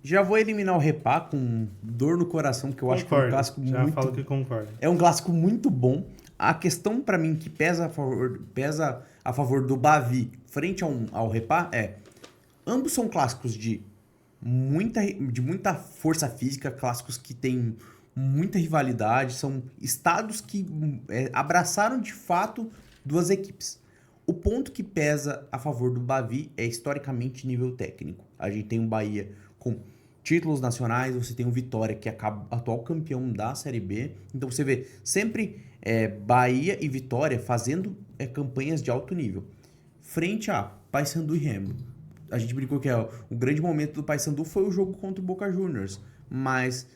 B: Já vou eliminar o Repá com dor no coração, porque eu acho que é um clássico
A: já falo que concordo.
B: É um clássico muito bom. A questão pra mim que pesa a favor do Bavi frente ao Repá ambos são clássicos de muita força física, clássicos que têm muita rivalidade, são estados que abraçaram de fato duas equipes. O ponto que pesa a favor do Bavi é historicamente nível técnico. A gente tem um Bahia com títulos nacionais, você tem o Vitória, que é atual campeão da Série B. Então você vê sempre Bahia e Vitória fazendo campanhas de alto nível. Frente a Paysandu e Remo. A gente brincou que o grande momento do Paysandu foi o jogo contra o Boca Juniors. Mas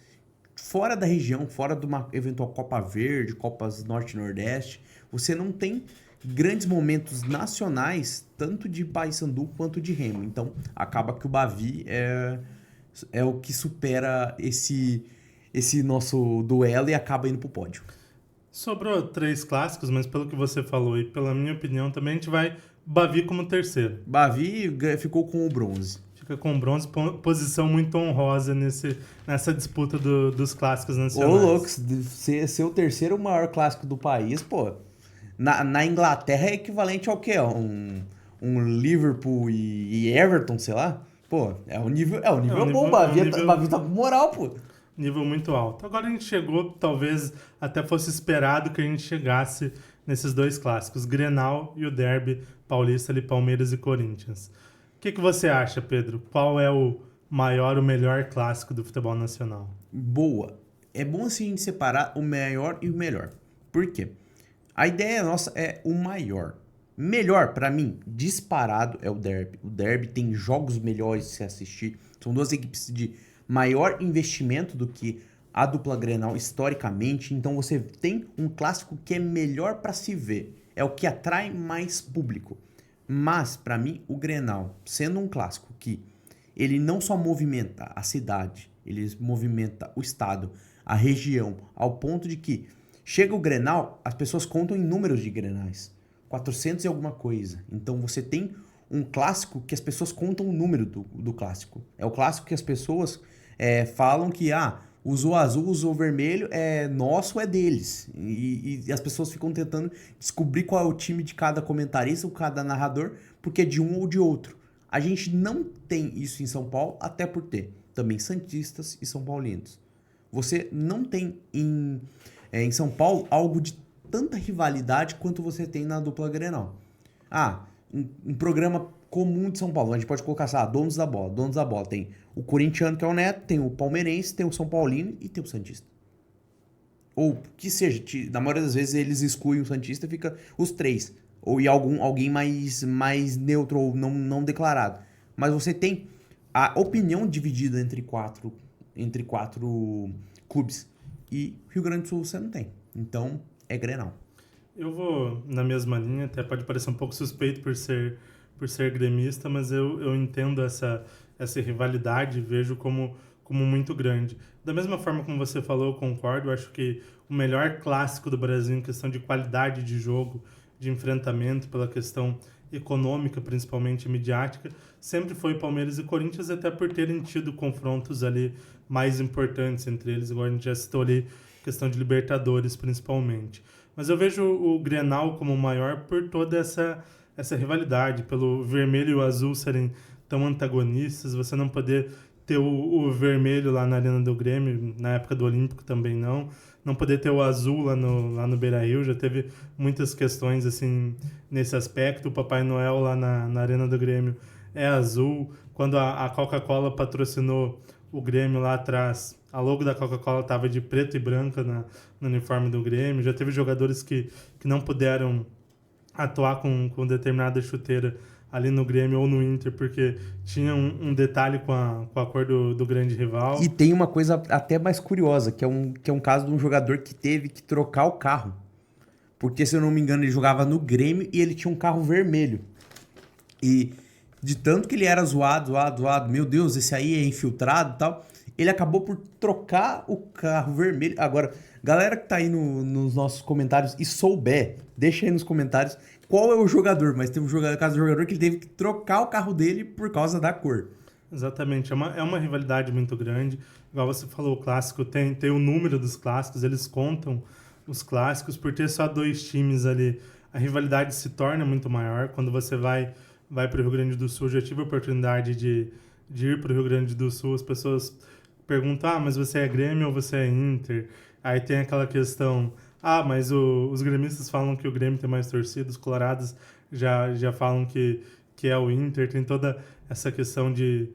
B: fora da região, fora de uma eventual Copa Verde, Copas Norte e Nordeste, você não tem grandes momentos nacionais, tanto de Paysandu quanto de Remo. Então acaba que o Bavi é o que supera esse nosso duelo e acaba indo pro pódio.
A: Sobrou 3 clássicos, mas pelo que você falou e pela minha opinião também, a gente vai Bavi como terceiro.
B: Bavi ficou com o bronze.
A: Fica com o bronze, posição muito honrosa nessa disputa dos clássicos nacionais.
B: Ô, louco, ser o terceiro maior clássico do país, pô. Na Inglaterra é equivalente ao quê? Um Liverpool e Everton, sei lá? Pô, é um nível bom, Bavi tá com moral, pô.
A: Nível muito alto. Agora a gente chegou, talvez até fosse esperado que a gente chegasse nesses 2 clássicos, Grenal e o Derby paulista ali, Palmeiras e Corinthians. O que você acha, Pedro? Qual é o maior, o melhor clássico do futebol nacional?
B: Boa. É bom assim a gente separar o maior e o melhor. Por quê? A ideia nossa é o maior. Melhor, pra mim, disparado, é o Derby. O Derby tem jogos melhores de se assistir. São 2 equipes de maior investimento do que a dupla Grenal historicamente. Então você tem um clássico que é melhor pra se ver. É o que atrai mais público. Mas, pra mim, o Grenal, sendo um clássico que ele não só movimenta a cidade, ele movimenta o estado, a região, ao ponto de que chega o Grenal, as pessoas contam em números de Grenais. 400 e alguma coisa. Então você tem um clássico que as pessoas contam o número do clássico. É o clássico que as pessoas falam que usou azul, usou vermelho, é nosso, é deles. E as pessoas ficam tentando descobrir qual é o time de cada comentarista ou cada narrador, porque é de um ou de outro. A gente não tem isso em São Paulo, até por ter também santistas e são paulinos. Você não tem em São Paulo algo de tanta rivalidade quanto você tem na dupla Grenal. Um programa comum de São Paulo, a gente pode colocar, donos da bola. Donos da bola tem o corintiano, que é o Neto, tem o palmeirense, tem o São Paulino e tem o santista. Ou que seja, na maioria das vezes eles excluem o santista e fica os 3. Ou alguém mais neutro ou não declarado. Mas você tem a opinião dividida entre quatro clubes. E Rio Grande do Sul você não tem. Então, é Grenal.
A: Eu vou na mesma linha, até pode parecer um pouco suspeito por ser gremista, mas eu entendo essa rivalidade, vejo como como muito grande. Da mesma forma como você falou, eu concordo, eu acho que o melhor clássico do Brasil em questão de qualidade de jogo, de enfrentamento, pela questão econômica, principalmente midiática, sempre foi Palmeiras e Corinthians, até por terem tido confrontos ali mais importantes entre eles, igual a gente já citou ali, questão de Libertadores principalmente. Mas eu vejo o Grenal como o maior por toda essa rivalidade, pelo vermelho e o azul serem tão antagonistas, você não poder ter o vermelho lá na Arena do Grêmio, na época do Olímpico também não poder ter o azul lá no Beira-Rio, já teve muitas questões assim nesse aspecto. O Papai Noel lá na Arena do Grêmio é azul. Quando a Coca-Cola patrocinou o Grêmio lá atrás, a logo da Coca-Cola estava de preto e branca no uniforme do Grêmio. Já teve jogadores que não puderam atuar com determinada chuteira ali no Grêmio ou no Inter, porque tinha um detalhe com a cor do grande rival.
B: E tem uma coisa até mais curiosa, que é um caso de um jogador que teve que trocar o carro. Porque, se eu não me engano, ele jogava no Grêmio e ele tinha um carro vermelho. E de tanto que ele era zoado, meu Deus, esse aí é infiltrado e tal, ele acabou por trocar o carro vermelho. Agora, galera que tá aí nos nossos comentários e souber, deixa aí nos comentários qual é o jogador, mas tem um caso do jogador que ele teve que trocar o carro dele por causa da cor.
A: Exatamente, é uma rivalidade muito grande. Igual você falou, o clássico tem o número dos clássicos, eles contam os clássicos, por ter só dois times ali, a rivalidade se torna muito maior. Quando você vai para o Rio Grande do Sul, já tive a oportunidade de ir para o Rio Grande do Sul, as pessoas perguntam, mas você é Grêmio ou você é Inter? Aí tem aquela questão, mas os gremistas falam que o Grêmio tem mais torcida, os colorados já falam que é o Inter, tem toda essa questão de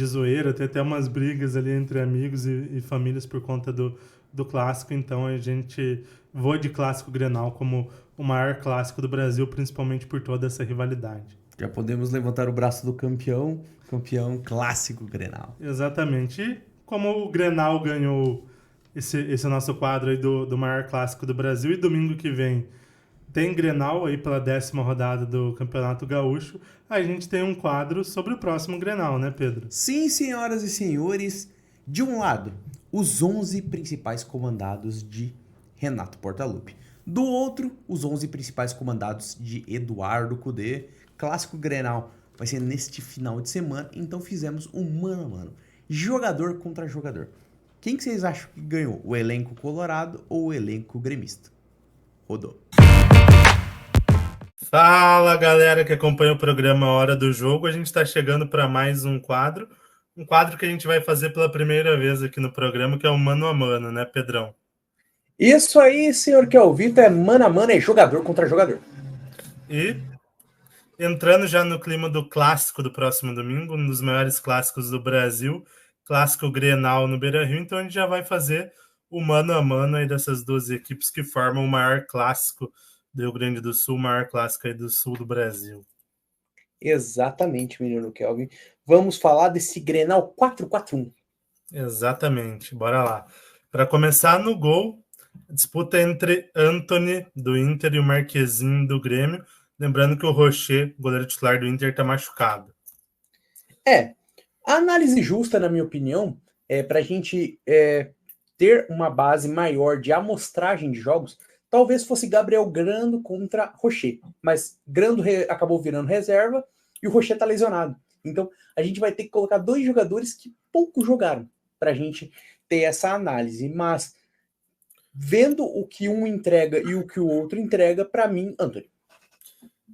A: zoeira, tem até umas brigas ali entre amigos e famílias por conta do clássico. Então a gente voa de clássico Grenal como o maior clássico do Brasil, principalmente por toda essa rivalidade.
B: Já podemos levantar o braço do campeão clássico Grenal.
A: Exatamente. E como o Grenal ganhou esse nosso quadro aí do maior clássico do Brasil, e domingo que vem tem Grenal aí pela 10ª rodada do Campeonato Gaúcho, a gente tem um quadro sobre o próximo Grenal, né, Pedro?
B: Sim, senhoras e senhores, de um lado, os 11 principais comandados de Renato Portaluppi. Do outro, os 11 principais comandados de Eduardo Cudê. Clássico Grenal vai ser neste final de semana, então fizemos um mano a mano, jogador contra jogador. Quem que vocês acham que ganhou? O elenco colorado ou o elenco gremista? Rodou.
A: Fala, galera que acompanha o programa Hora do Jogo. A gente está chegando para mais um quadro que a gente vai fazer pela primeira vez aqui no programa, que é o Mano a Mano, né, Pedrão?
D: Isso aí, senhor Kelvito, é mano a mano, é jogador contra jogador.
A: E entrando já no clima do clássico do próximo domingo, um dos maiores clássicos do Brasil, clássico Grenal no Beira-Rio, então a gente já vai fazer o mano a mano aí dessas duas equipes que formam o maior clássico do Rio Grande do Sul, o maior clássico aí do sul do Brasil.
D: Exatamente, menino Kelvin. Vamos falar desse Grenal 4-4-1.
A: Exatamente, bora lá. Para começar, no gol, disputa entre Antony, do Inter, e o Marquezinho, do Grêmio. Lembrando que o Rocher, goleiro titular do Inter, está machucado.
D: A análise justa, na minha opinião, é para a gente ter uma base maior de amostragem de jogos, talvez fosse Gabriel Grando contra Rocher. Mas Grando acabou virando reserva e o Rocher está lesionado. Então, a gente vai ter que colocar dois jogadores que pouco jogaram para a gente ter essa análise. Mas, vendo o que um entrega e o que o outro entrega, para mim, Antony.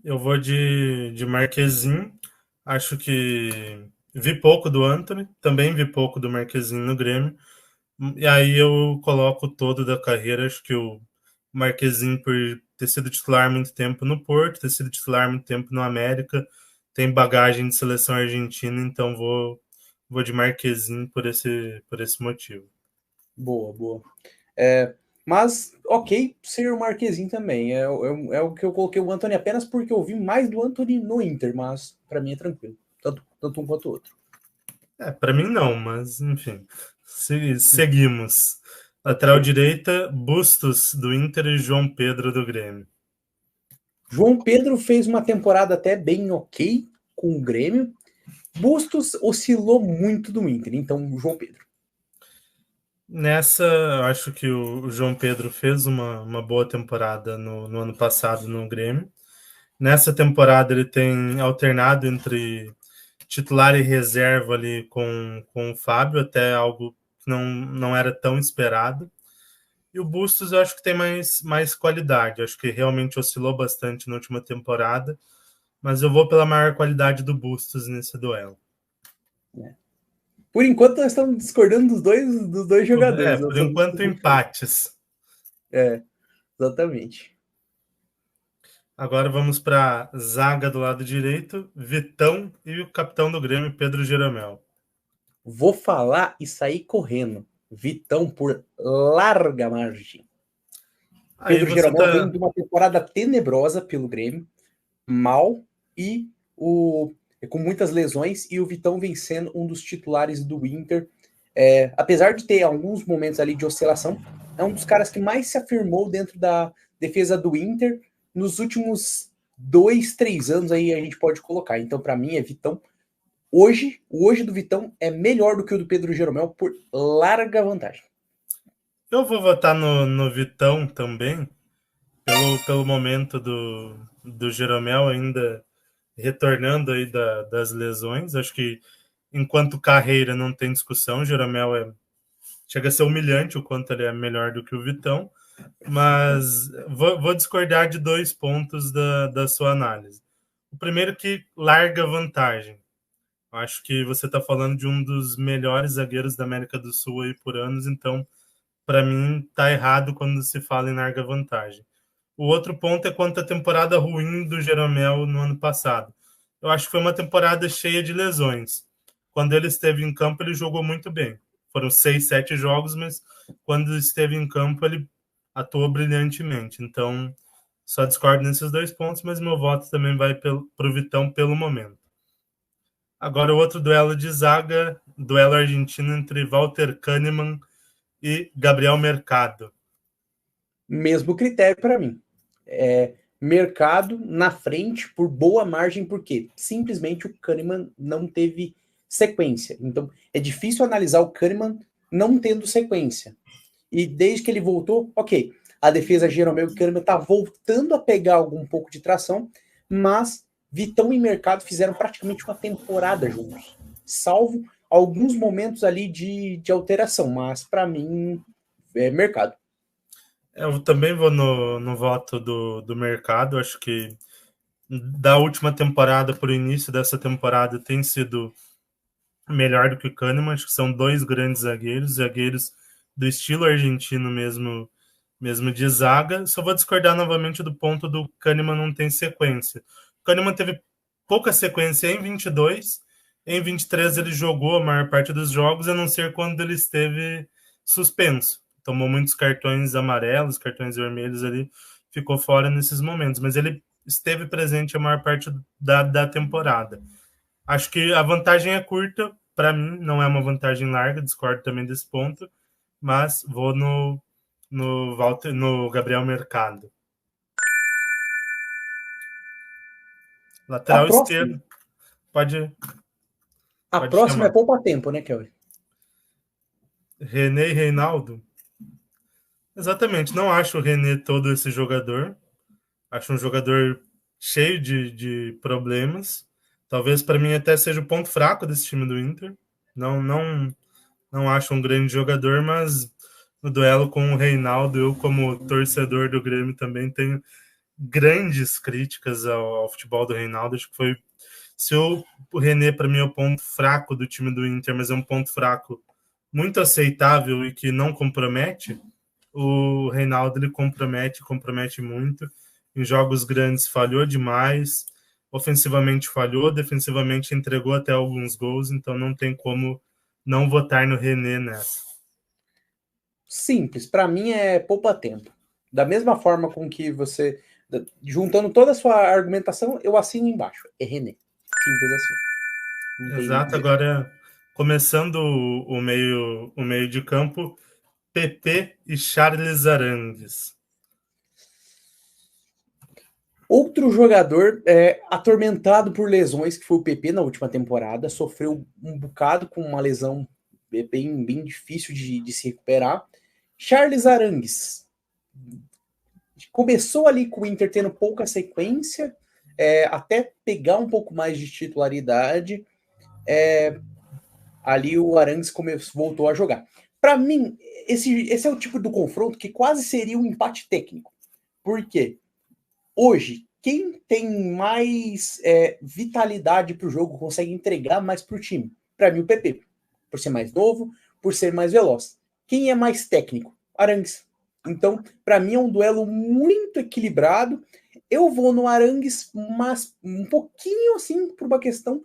A: Eu vou de Marquezinho. Acho que vi pouco do Antony, também vi pouco do Marquezinho no Grêmio. E aí eu coloco todo da carreira. Acho que o Marquezinho, por ter sido titular muito tempo no Porto, ter sido titular muito tempo no América, tem bagagem de seleção argentina, então vou de Marquezinho por esse motivo.
D: Boa. Mas, ok, ser o Marquezinho também. É o que eu coloquei o Antony apenas porque eu vi mais do Antony no Inter, mas para mim é tranquilo. Tanto um quanto o outro.
A: Para mim não, mas enfim. Seguimos. Lateral direita, Bustos, do Inter, e João Pedro, do Grêmio.
D: João Pedro fez uma temporada até bem ok com o Grêmio. Bustos oscilou muito do Inter, então João Pedro.
A: Nessa, eu acho que o João Pedro fez uma boa temporada no ano passado no Grêmio. Nessa temporada ele tem alternado entre titular e reserva ali com o Fábio, até algo que não era tão esperado. E o Bustos eu acho que tem mais qualidade. Acho que realmente oscilou bastante na última temporada, mas eu vou pela maior qualidade do Bustos nesse duelo.
D: Por enquanto, nós estamos discordando dos dois jogadores.
A: Por enquanto, empates.
D: Exatamente.
A: Agora vamos para a zaga do lado direito, Vitão e o capitão do Grêmio, Pedro Jeromel.
D: Vou falar e sair correndo. Vitão por larga margem.
A: Aí
D: Pedro
A: você
D: Jeromel
A: tá.
D: vem de uma temporada tenebrosa pelo Grêmio, mal, e com muitas lesões, e o Vitão vem sendo um dos titulares do Inter. Apesar de ter alguns momentos ali de oscilação, é um dos caras que mais se afirmou dentro da defesa do Inter nos últimos 2, 3 anos aí a gente pode colocar. Então, para mim, é Vitão. Hoje, o hoje do Vitão é melhor do que o do Pedro Jeromel por larga vantagem.
A: Eu vou votar no Vitão também, pelo momento do Jeromel ainda retornando aí das lesões. Acho que enquanto carreira não tem discussão, o Jeromel chega a ser humilhante o quanto ele é melhor do que o Vitão, mas vou discordar de 2 pontos da sua análise. O primeiro que larga vantagem. Acho que você está falando de um dos melhores zagueiros da América do Sul aí por anos, então, para mim, tá errado quando se fala em larga vantagem. O outro ponto é quanto à temporada ruim do Jeromel no ano passado. Eu acho que foi uma temporada cheia de lesões. Quando ele esteve em campo, ele jogou muito bem. Foram 6, 7 jogos, mas quando esteve em campo, ele atuou brilhantemente. Então, só discordo nesses 2 pontos, mas meu voto também vai para o Vitão pelo momento. Agora o outro duelo de zaga, duelo argentino entre Walter Kahneman e Gabriel Mercado.
D: Mesmo critério para mim. Mercado na frente por boa margem, porque simplesmente o Kahneman não teve sequência. Então é difícil analisar o Kahneman não tendo sequência. E desde que ele voltou, ok, a defesa Jeromel e Kahneman está voltando a pegar algum pouco de tração, mas Vitão e Mercado fizeram praticamente uma temporada juntos, salvo alguns momentos ali de alteração, mas para mim é Mercado.
A: Eu também vou no voto do Mercado. Acho que da última temporada para o início dessa temporada tem sido melhor do que o Kahneman. Acho que são 2 grandes zagueiros do estilo argentino mesmo de zaga. Só vou discordar novamente do ponto do Kahneman não tem sequência. O Kahneman teve pouca sequência em 22, em 23 ele jogou a maior parte dos jogos, a não ser quando ele esteve suspenso. Tomou muitos cartões amarelos, cartões vermelhos ali, ficou fora nesses momentos, mas ele esteve presente a maior parte da temporada. Acho que a vantagem é curta, para mim não é uma vantagem larga, discordo também desse ponto, mas vou no Gabriel Mercado. Lateral esquerdo. Pode
D: próxima
A: chamar.
D: é poupa-tempo, né, Kelly?
A: René e Reinaldo? Exatamente. Não acho o René todo esse jogador. Acho um jogador cheio de problemas. Talvez para mim até seja o ponto fraco desse time do Inter. Não acho um grande jogador, mas no duelo com o Reinaldo, eu como torcedor do Grêmio também tenho grandes críticas ao futebol do Reinaldo. Acho que foi... Se o René, para mim, é o ponto fraco do time do Inter, mas é um ponto fraco muito aceitável e que não compromete, o Reinaldo ele compromete muito. Em jogos grandes falhou demais, ofensivamente falhou, defensivamente entregou até alguns gols, então não tem como não votar no René nessa.
D: Simples, para mim é poupa-tempo. Da mesma forma com que você, juntando toda a sua argumentação, eu assino embaixo. É René. Simples assim. Não tem nem
A: Exato,
D: dizer.
A: agora começando o meio de campo, PP e Charles Arangues.
D: Outro jogador atormentado por lesões, que foi o PP na última temporada, sofreu um bocado com uma lesão bem difícil de se recuperar. Charles Arangues começou ali com o Inter tendo pouca sequência, até pegar um pouco mais de titularidade. Ali o Arangues voltou a jogar. Para mim, esse é o tipo do confronto que quase seria um empate técnico. Por quê? Hoje, quem tem mais vitalidade para o jogo, consegue entregar mais para o time? Para mim, o PP. Por ser mais novo, por ser mais veloz. Quem é mais técnico? Arangues. Então, para mim, é um duelo muito equilibrado. Eu vou no Arangues, mas um pouquinho assim por uma questão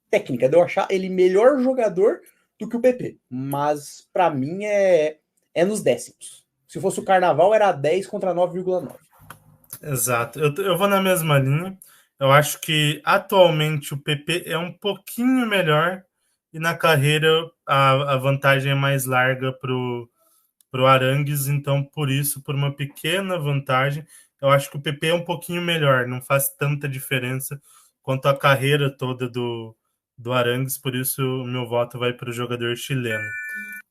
D: técnica, de eu achar ele melhor jogador do que o PP. Mas, para mim, é nos décimos. Se fosse o Carnaval, era 10 contra 9,9.
A: Exato. Eu vou na mesma linha. Eu acho que atualmente o PP é um pouquinho melhor e na carreira a vantagem é mais larga pro Arangues, então por isso, por uma pequena vantagem, eu acho que o PP é um pouquinho melhor, não faz tanta diferença quanto a carreira toda do Arangues, por isso o meu voto vai para o jogador chileno.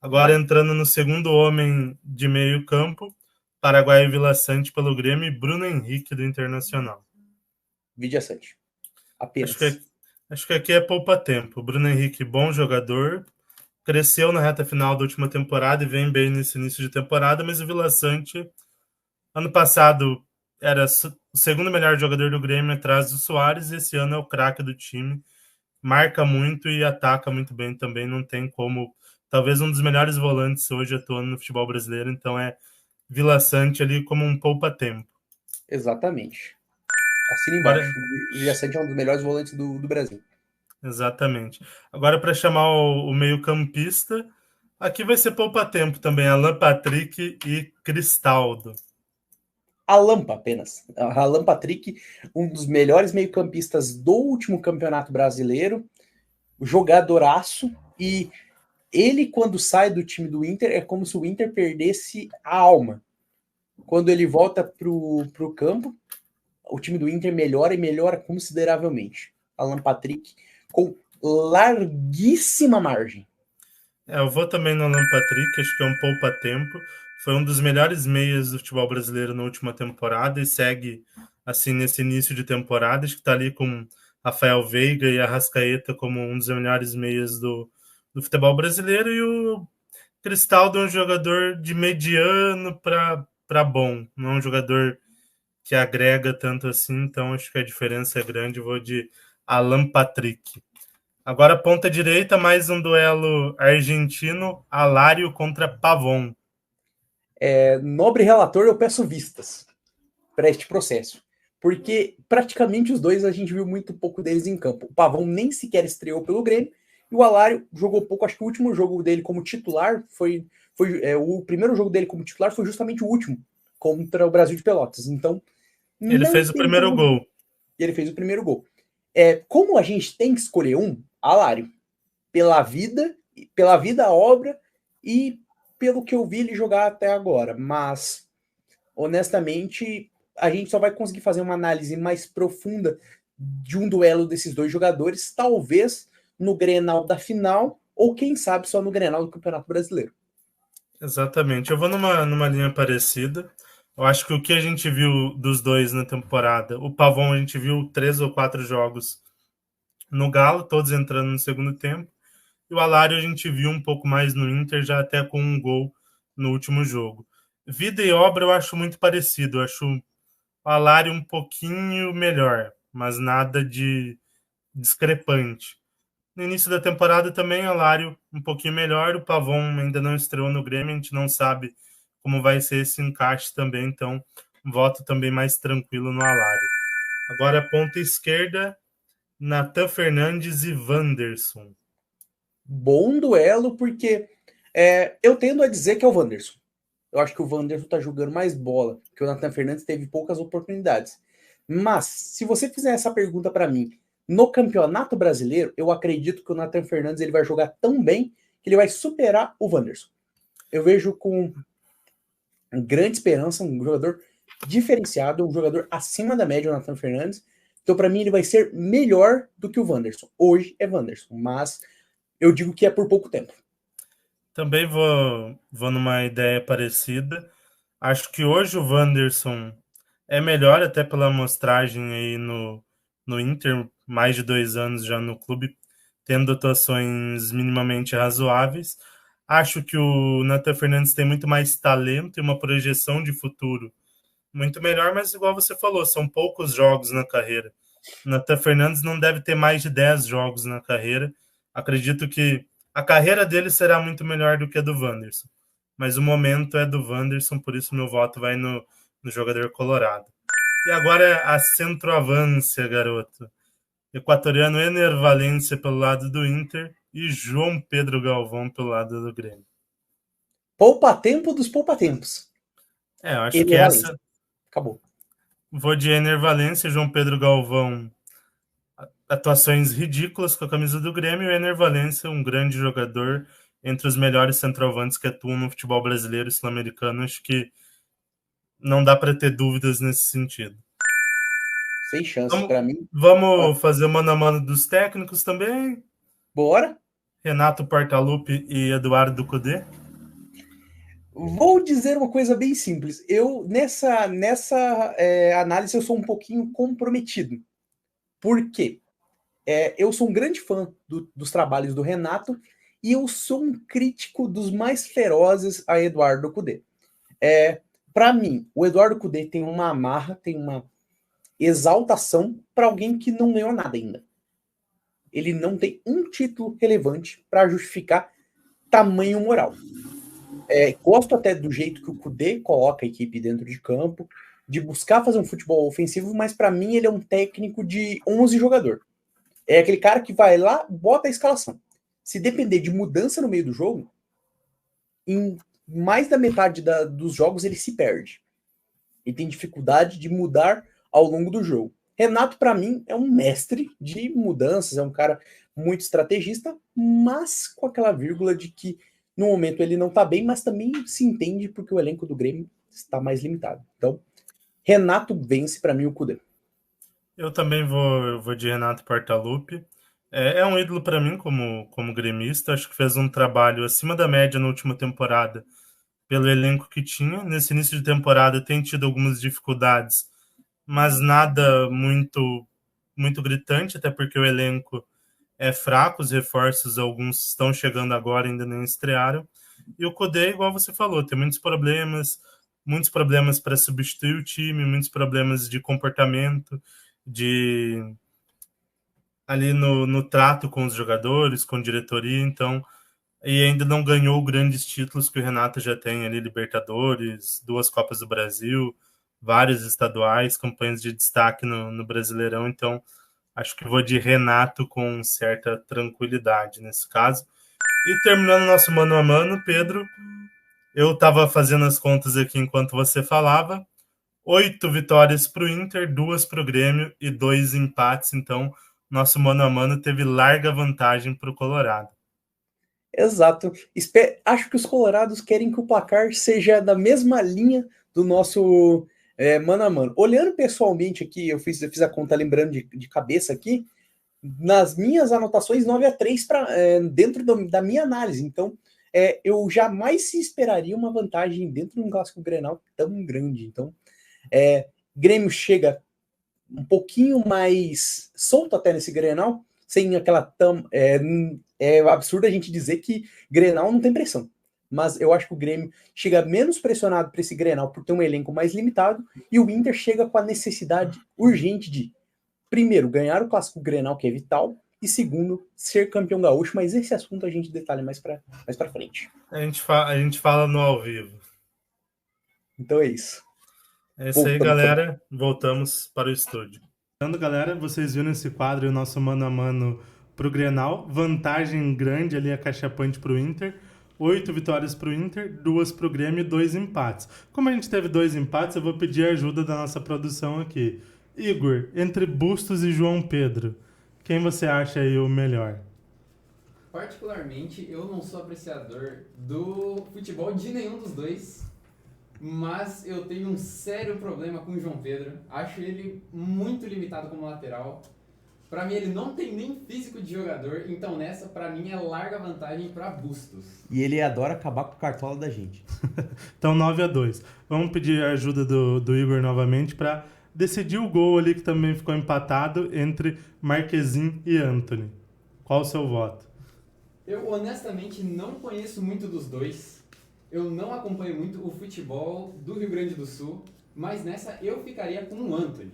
A: Agora entrando no segundo homem de meio campo, Paraguai e Vila Sante pelo Grêmio e Bruno Henrique do Internacional.
D: Vidia Sante. Apenas.
A: Acho que aqui é poupa-tempo. Bruno Henrique, bom jogador, cresceu na reta final da última temporada e vem bem nesse início de temporada, mas o Vila Sante, ano passado, era o segundo melhor jogador do Grêmio atrás do Soares, e esse ano é o craque do time. Marca muito e ataca muito bem também, não tem como. Talvez um dos melhores volantes hoje atuando no futebol brasileiro, então é Vila Sante ali como um poupa-tempo.
D: Exatamente. Assina embaixo. O Vidia Sante é um dos melhores volantes do Brasil.
A: Exatamente. Agora, para chamar o meio-campista, aqui vai ser poupa-tempo também, Alan Patrick e Cristaldo.
D: Alan apenas. Alan Patrick, um dos melhores meio-campistas do último Campeonato Brasileiro, jogadoraço, e ele, quando sai do time do Inter, é como se o Inter perdesse a alma. Quando ele volta pro campo, o time do Inter melhora e melhora consideravelmente. Alan Patrick com larguíssima margem.
A: Eu vou também no Alan Patrick, acho que é um poupa-tempo. Foi um dos melhores meias do futebol brasileiro na última temporada e segue assim nesse início de temporada. Acho que está ali com Rafael Veiga e Arrascaeta como um dos melhores meias do futebol brasileiro. E o Cristaldo é um jogador de mediano para bom, não é um jogador que agrega tanto assim, então acho que a diferença é grande. Vou de Alan Patrick. Agora, ponta direita, mais um duelo argentino, Alário contra Pavon.
D: Nobre relator, eu peço vistas para este processo, porque praticamente os dois a gente viu muito pouco deles em campo. O Pavon nem sequer estreou pelo Grêmio, e o Alário jogou pouco. Acho que o último jogo dele como titular foi o primeiro jogo dele como titular foi justamente o último, contra o Brasil de Pelotas. Então,
A: ele fez o primeiro gol.
D: E ele fez o primeiro gol. Como a gente tem que escolher um, Alário, pela vida, obra e pelo que eu vi ele jogar até agora. Mas, honestamente, a gente só vai conseguir fazer uma análise mais profunda de um duelo desses dois jogadores, talvez no Grenal da final, ou quem sabe só no Grenal do Campeonato Brasileiro.
A: Exatamente. Eu vou numa linha parecida. Eu acho que o que a gente viu dos dois na temporada, o Pavon a gente viu 3 ou 4 jogos no Galo, todos entrando no segundo tempo. E o Alário a gente viu um pouco mais no Inter, já até com um gol no último jogo. Vida e obra eu acho muito parecido. Eu acho o Alário um pouquinho melhor, mas nada de discrepante. No início da temporada também, Alário um pouquinho melhor. O Pavon ainda não estreou no Grêmio, a gente não sabe como vai ser esse encaixe também, então voto também mais tranquilo no Alário. Agora, ponta esquerda, Nathan Fernandes e Wanderson.
D: Bom duelo, porque eu tendo a dizer que é o Wanderson. Eu acho que o Wanderson tá jogando mais bola, porque o Nathan Fernandes teve poucas oportunidades. Mas, se você fizer essa pergunta para mim, no Campeonato Brasileiro, eu acredito que o Nathan Fernandes ele vai jogar tão bem que ele vai superar o Wanderson. Eu vejo com grande esperança um jogador diferenciado, um jogador acima da média, o Nathan Fernandes. Então, para mim, ele vai ser melhor do que o Wanderson. Hoje é Wanderson, mas eu digo que é por pouco tempo.
A: Também vou numa ideia parecida. Acho que hoje o Wanderson é melhor até pela amostragem aí no Inter, mais de 2 anos já no clube, tendo atuações minimamente razoáveis. Acho que o Nathan Fernandes tem muito mais talento e uma projeção de futuro muito melhor, mas igual você falou, são poucos jogos na carreira. O Nathan Fernandes não deve ter mais de 10 jogos na carreira. Acredito que a carreira dele será muito melhor do que a do Wanderson. Mas o momento é do Wanderson, por isso meu voto vai no jogador colorado. E agora é a centroavância, garoto. Equatoriano Ener Valencia pelo lado do Inter e João Pedro Galvão pelo lado do Grêmio.
D: Poupa-tempo dos poupa-tempos.
A: Eu acho que
D: Ener Valencia.
A: essa...
D: Acabou.
A: Vou de Ener Valencia, João Pedro Galvão. Atuações ridículas com a camisa do Grêmio. O Ener Valencia, um grande jogador, entre os melhores centroavantes que atuam no futebol brasileiro e sul-americano. Acho que não dá para ter dúvidas nesse sentido.
D: Sem chance, para mim.
A: Vamos fazer o mano a mano dos técnicos também?
D: Bora.
A: Renato Portaluppi e Eduardo Cudê.
D: Vou dizer uma coisa bem simples. Eu, nessa análise, eu sou um pouquinho comprometido. Por quê? Eu sou um grande fã dos trabalhos do Renato e eu sou um crítico dos mais ferozes a Eduardo Cudê. Para mim, o Eduardo Cudê tem uma amarra, tem uma exaltação para alguém que não ganhou nada ainda. Ele não tem um título relevante para justificar tamanho moral. Gosto até do jeito que o Cudê coloca a equipe dentro de campo, de buscar fazer um futebol ofensivo, mas para mim ele é um técnico de 11 jogadores. É aquele cara que vai lá, bota a escalação. Se depender de mudança no meio do jogo, em mais da metade dos jogos ele se perde. Ele tem dificuldade de mudar ao longo do jogo. Renato, para mim, é um mestre de mudanças, é um cara muito estrategista, mas com aquela vírgula de que no momento ele não tá bem, mas também se entende porque o elenco do Grêmio está mais limitado. Então, Renato vence para mim o Cudê.
A: Eu também vou de Renato Portaluppi. É um ídolo para mim como gremista. Acho que fez um trabalho acima da média na última temporada pelo elenco que tinha. Nesse início de temporada tem tido algumas dificuldades, mas nada muito gritante, até porque o elenco é fraco, os reforços, alguns estão chegando agora, ainda não estrearam. E o Cudê, igual você falou, tem muitos problemas para substituir o time, muitos problemas de comportamento, ali no trato com os jogadores, com a diretoria, então, e ainda não ganhou grandes títulos que o Renato já tem ali, Libertadores, 2 Copas do Brasil, vários estaduais, campanhas de destaque no Brasileirão, então acho que vou de Renato com certa tranquilidade nesse caso. E terminando nosso mano a mano, Pedro, eu estava fazendo as contas aqui enquanto você falava, 8 vitórias para o Inter, 2 para o Grêmio e 2 empates. Então, nosso mano a mano teve larga vantagem para o Colorado.
D: Exato. Acho que os colorados querem que o placar seja da mesma linha do nosso mano a mano. Olhando pessoalmente aqui, eu fiz a conta lembrando de cabeça aqui, nas minhas anotações 9-3 dentro da minha análise. Então, eu jamais se esperaria uma vantagem dentro de um clássico Grenal tão grande. Então, Grêmio chega um pouquinho mais solto até nesse Grenal, sem aquela é absurdo a gente dizer que Grenal não tem pressão. Mas eu acho que o Grêmio chega menos pressionado para esse Grenal por ter um elenco mais limitado, e o Inter chega com a necessidade urgente de, primeiro, ganhar o clássico Grenal, que é vital, e segundo, ser campeão gaúcho, mas esse assunto a gente detalha mais para frente.
A: A gente fala no ao vivo.
D: Então é isso.
A: É isso aí, galera. Voltamos para o estúdio. Então, galera, vocês viram esse quadro, o nosso mano a mano pro Grenal. Vantagem grande ali, acachapante pro Inter. 8 vitórias pro Inter, 2 pro Grêmio e 2 empates. Como a gente teve 2 empates, eu vou pedir a ajuda da nossa produção aqui. Igor, entre Bustos e João Pedro, quem você acha aí o melhor?
C: Particularmente, eu não sou apreciador do futebol de nenhum dos dois, mas eu tenho um sério problema com o João Pedro. Acho ele muito limitado como lateral. Pra mim ele não tem nem físico de jogador, então nessa pra mim é larga vantagem pra Bustos.
B: E ele adora acabar com o cartola da gente.
A: Então 9-2. Vamos pedir a ajuda do Igor novamente para decidir o gol ali que também ficou empatado entre Marquezin e Antony. Qual o seu voto?
C: Eu honestamente não conheço muito dos dois. Eu não acompanho muito o futebol do Rio Grande do Sul, mas nessa eu ficaria com o Antony.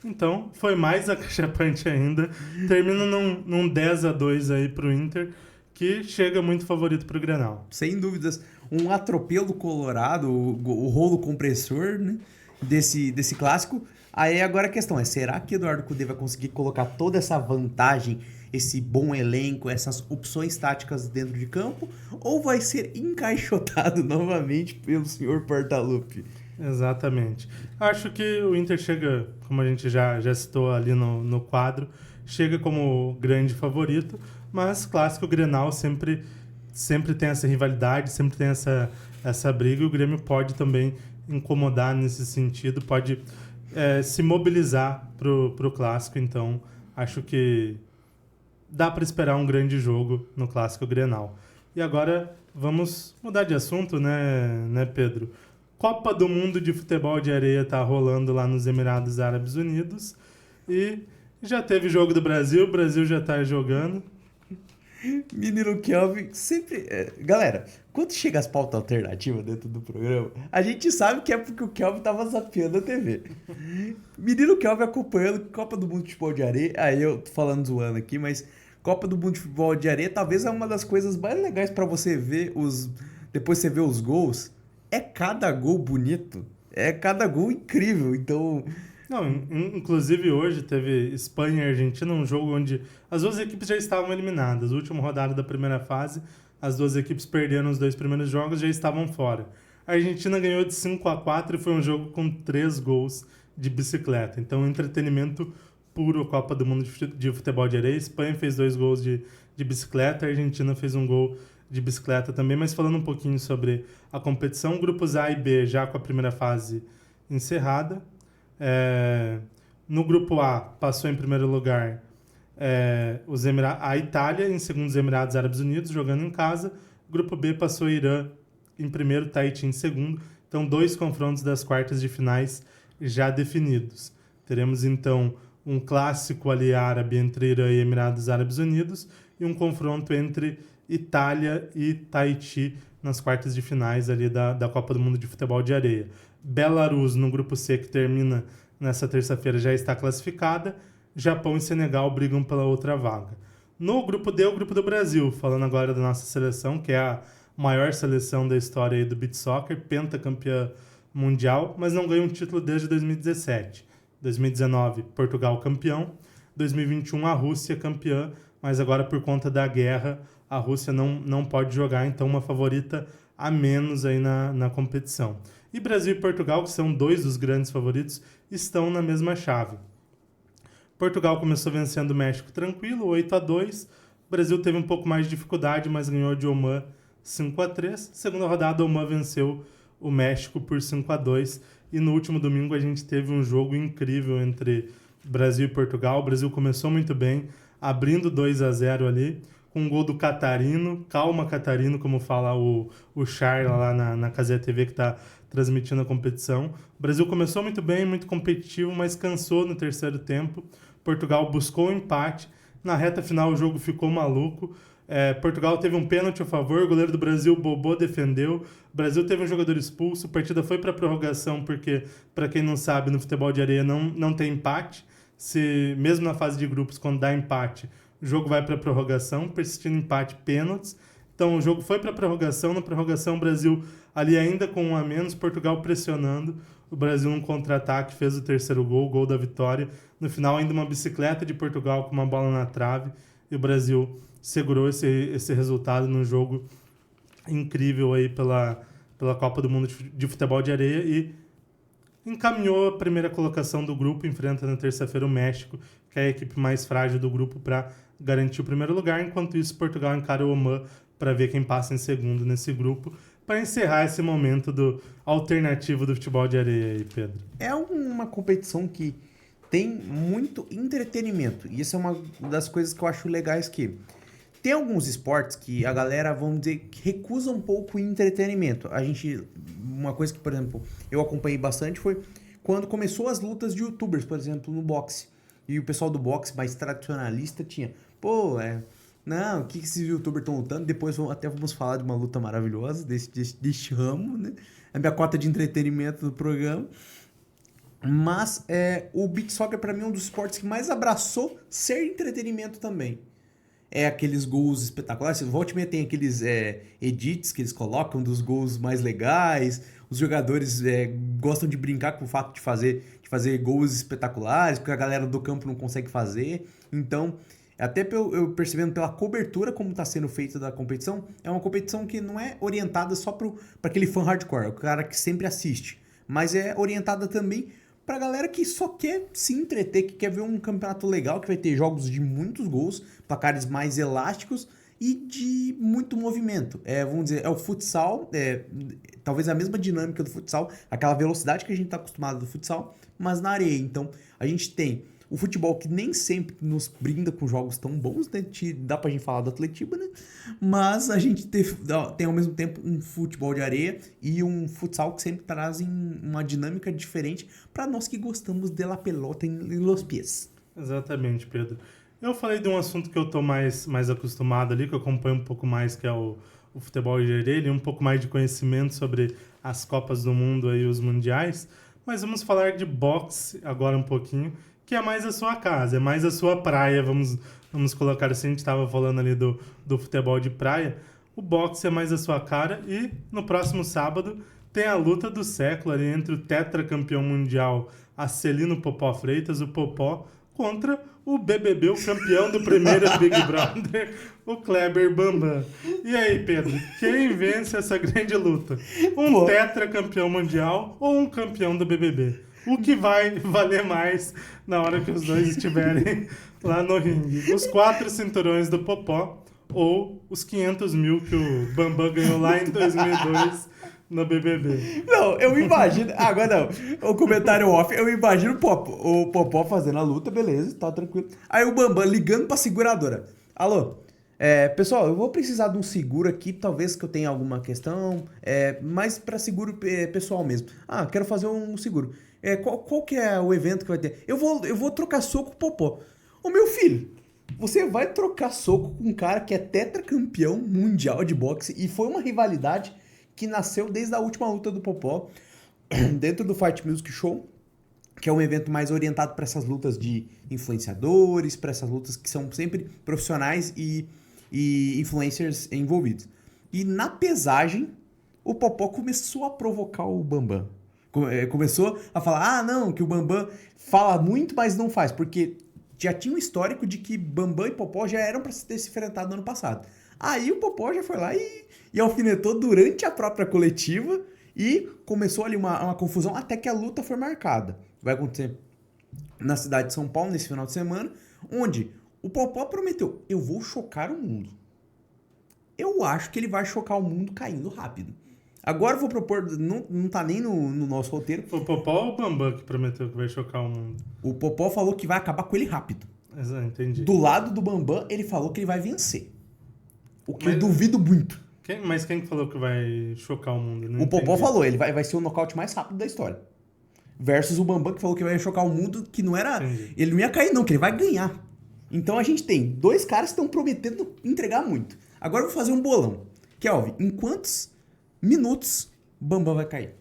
A: Então, foi mais acachapante ainda. Termina num 10-2 aí pro Inter, que chega muito favorito pro Grenal.
B: Sem dúvidas, um atropelo colorado, o rolo compressor, né, desse clássico. Aí agora a questão é, será que Eduardo Cudê vai conseguir colocar toda essa vantagem, esse bom elenco, essas opções táticas dentro de campo, ou vai ser encaixotado novamente pelo senhor Portaluppi?
A: Exatamente. Acho que o Inter chega, como a gente já citou ali no quadro, chega como grande favorito, mas clássico Grenal sempre tem essa rivalidade, sempre tem essa briga, e o Grêmio pode também incomodar nesse sentido, pode se mobilizar pro clássico, então acho que dá para esperar um grande jogo no clássico Grenal. E agora vamos mudar de assunto, né, Pedro? Copa do Mundo de Futebol de Areia tá rolando lá nos Emirados Árabes Unidos e já teve jogo do Brasil, o Brasil já tá jogando.
B: Menino Kelvin, sempre... galera, quando chega as pautas alternativas dentro do programa, a gente sabe que é porque o Kelvin tava zapeando a TV. Menino Kelvin acompanhando Copa do Mundo de Futebol de Areia, aí eu tô falando zoando aqui, mas Copa do Mundo de Futebol de Areia talvez é uma das coisas mais legais pra você ver depois você vê os gols. É cada gol bonito, é cada gol incrível, então...
A: Não, inclusive hoje teve Espanha e Argentina, um jogo onde as duas equipes já estavam eliminadas. Última rodada da primeira fase, as duas equipes perderam os 2 primeiros jogos e já estavam fora. A Argentina ganhou de 5-4 e foi um jogo com 3 gols de bicicleta. Então, entretenimento puro, Copa do Mundo de Futebol de Areia. Espanha fez 2 gols de bicicleta, a Argentina fez um gol de bicicleta também. Mas falando um pouquinho sobre a competição, grupos A e B já com a primeira fase encerrada. No grupo A passou em primeiro lugar a Itália, em segundo os Emirados Árabes Unidos, jogando em casa. Grupo B passou Irã em primeiro, Tahiti em segundo. Então 2 confrontos das quartas de finais já definidos. Teremos então um clássico ali árabe entre Irã e Emirados Árabes Unidos e um confronto entre Itália e Tahiti nas quartas de finais ali da Copa do Mundo de Futebol de Areia. Belarus, no grupo C, que termina nessa terça-feira, já está classificada. Japão e Senegal brigam pela outra vaga. No grupo D, o grupo do Brasil, falando agora da nossa seleção, que é a maior seleção da história aí do beach soccer, pentacampeã mundial, mas não ganha um título desde 2017. 2019, Portugal campeão. 2021, a Rússia campeã, mas agora por conta da guerra, a Rússia não pode jogar, então uma favorita a menos aí na competição. E Brasil e Portugal, que são 2 dos grandes favoritos, estão na mesma chave. Portugal começou vencendo o México tranquilo, 8-2. O Brasil teve um pouco mais de dificuldade, mas ganhou de Oman 5-3. Segunda rodada, Oman venceu o México por 5-2. E no último domingo a gente teve um jogo incrível entre Brasil e Portugal. O Brasil começou muito bem, abrindo 2-0 ali, com um gol do Catarino. Calma, Catarino, como fala o Charles lá na Cazé TV, que está transmitindo a competição. O Brasil começou muito bem, muito competitivo, mas cansou no terceiro tempo. Portugal buscou o empate. Na reta final o jogo ficou maluco. Portugal teve um pênalti a favor, o goleiro do Brasil, Bobô, defendeu. O Brasil teve um jogador expulso, a partida foi para prorrogação, porque, para quem não sabe, no futebol de areia não tem empate. Mesmo na fase de grupos, quando dá empate, o jogo vai para prorrogação, persistindo empate, pênaltis. Então o jogo foi para prorrogação. Na prorrogação, o Brasil ali ainda com 1 a menos, Portugal pressionando. O Brasil num contra-ataque fez o terceiro gol, o gol da vitória. No final, ainda uma bicicleta de Portugal com uma bola na trave. E o Brasil segurou esse resultado num jogo incrível aí pela Copa do Mundo de Futebol de Areia e encaminhou a primeira colocação do grupo, enfrenta na terça-feira o México, que é a equipe mais frágil do grupo, para garantir o primeiro lugar. Enquanto isso, Portugal encara o Oman para ver quem passa em segundo nesse grupo, para encerrar esse momento alternativo do futebol de areia aí, Pedro.
B: É uma competição que tem muito entretenimento. E isso é uma das coisas que eu acho legais que tem alguns esportes que a galera, vamos dizer, que recusa um pouco o entretenimento. Uma coisa que, por exemplo, eu acompanhei bastante foi quando começou as lutas de youtubers, por exemplo, no boxe. E o pessoal do boxe mais tradicionalista tinha, não, o que esses youtubers estão lutando? Depois vamos falar de uma luta maravilhosa deste ramo, né? A minha cota de entretenimento do programa. Mas o beach soccer pra mim é um dos esportes que mais abraçou ser entretenimento também. É aqueles gols espetaculares. Volta e meia tem aqueles edits que eles colocam dos gols mais legais. Os jogadores gostam de brincar com o fato de fazer gols espetaculares, porque a galera do campo não consegue fazer. Então, até eu percebendo pela cobertura como está sendo feita da competição, é uma competição que não é orientada só para aquele fã hardcore, o cara que sempre assiste, mas é orientada também pra galera que só quer se entreter, que quer ver um campeonato legal, que vai ter jogos de muitos gols, placares mais elásticos e de muito movimento. Vamos dizer, é o futsal, talvez a mesma dinâmica do futsal, aquela velocidade que a gente tá acostumado do futsal, mas na areia. Então, a gente tem o futebol que nem sempre nos brinda com jogos tão bons, né? Dá pra gente falar do Atletiba, né? Mas a gente tem ao mesmo tempo um futebol de areia e um futsal que sempre trazem uma dinâmica diferente para nós que gostamos de la pelota em los pies.
A: Exatamente, Pedro. Eu falei de um assunto que eu tô mais acostumado ali, que eu acompanho um pouco mais, que é o futebol de areia, e um pouco mais de conhecimento sobre as Copas do Mundo e os Mundiais. Mas vamos falar de boxe agora um pouquinho, que é mais a sua casa, é mais a sua praia, vamos colocar assim, a gente estava falando ali do futebol de praia, o boxe é mais a sua cara e no próximo sábado tem a luta do século ali entre o tetracampeão mundial Acelino Popó Freitas, o Popó, contra o BBB, o campeão do primeiro Big Brother, o Kleber Bambam. E aí, Pedro, quem vence essa grande luta? Um tetracampeão mundial ou um campeão do BBB? O que vai valer mais na hora que os dois estiverem lá no ringue? Os 4 cinturões do Popó ou os 500 mil que o Bambam ganhou lá em 2002 no BBB?
B: Não, eu imagino... Agora não, o comentário off, eu imagino o Popó fazendo a luta, beleza, tá tranquilo. Aí o Bambam ligando pra seguradora. Alô, pessoal, eu vou precisar de um seguro aqui, talvez que eu tenha alguma questão, mas pra seguro pessoal mesmo. Quero fazer um seguro. Qual que é o evento que vai ter? Eu vou trocar soco com o Popó. Ô meu filho, você vai trocar soco com um cara que é tetracampeão mundial de boxe e foi uma rivalidade que nasceu desde a última luta do Popó dentro do Fight Music Show, que é um evento mais orientado para essas lutas de influenciadores, para essas lutas que são sempre profissionais e influencers envolvidos. E na pesagem, o Popó começou a provocar o Bambam. Começou a falar, não, que o Bambam fala muito, mas não faz, porque já tinha um histórico de que Bambam e Popó já eram para ter se enfrentado no ano passado. Aí o Popó já foi lá e alfinetou durante a própria coletiva e começou ali uma confusão até que a luta foi marcada. Vai acontecer na cidade de São Paulo nesse final de semana, onde o Popó prometeu, eu vou chocar o mundo. Eu acho que ele vai chocar o mundo caindo rápido. Agora eu vou propor, não tá nem no nosso roteiro.
A: O Popó ou o Bambam que prometeu que vai chocar o mundo?
B: O Popó falou que vai acabar com ele rápido.
A: Exato, entendi.
B: Do lado do Bambam, ele falou que ele vai vencer. O que eu duvido muito.
A: Mas quem que falou que vai chocar o mundo? Não
B: o Popó
A: entendi.
B: falou, ele vai ser o nocaute mais rápido da história. Versus o Bambam que falou que vai chocar o mundo, que não era...
A: Entendi.
B: Ele não ia cair não, que ele vai ganhar. Então a gente tem 2 caras que estão prometendo entregar muito. Agora eu vou fazer um bolão. Kelvin, em quantos minutos Bambam vai cair?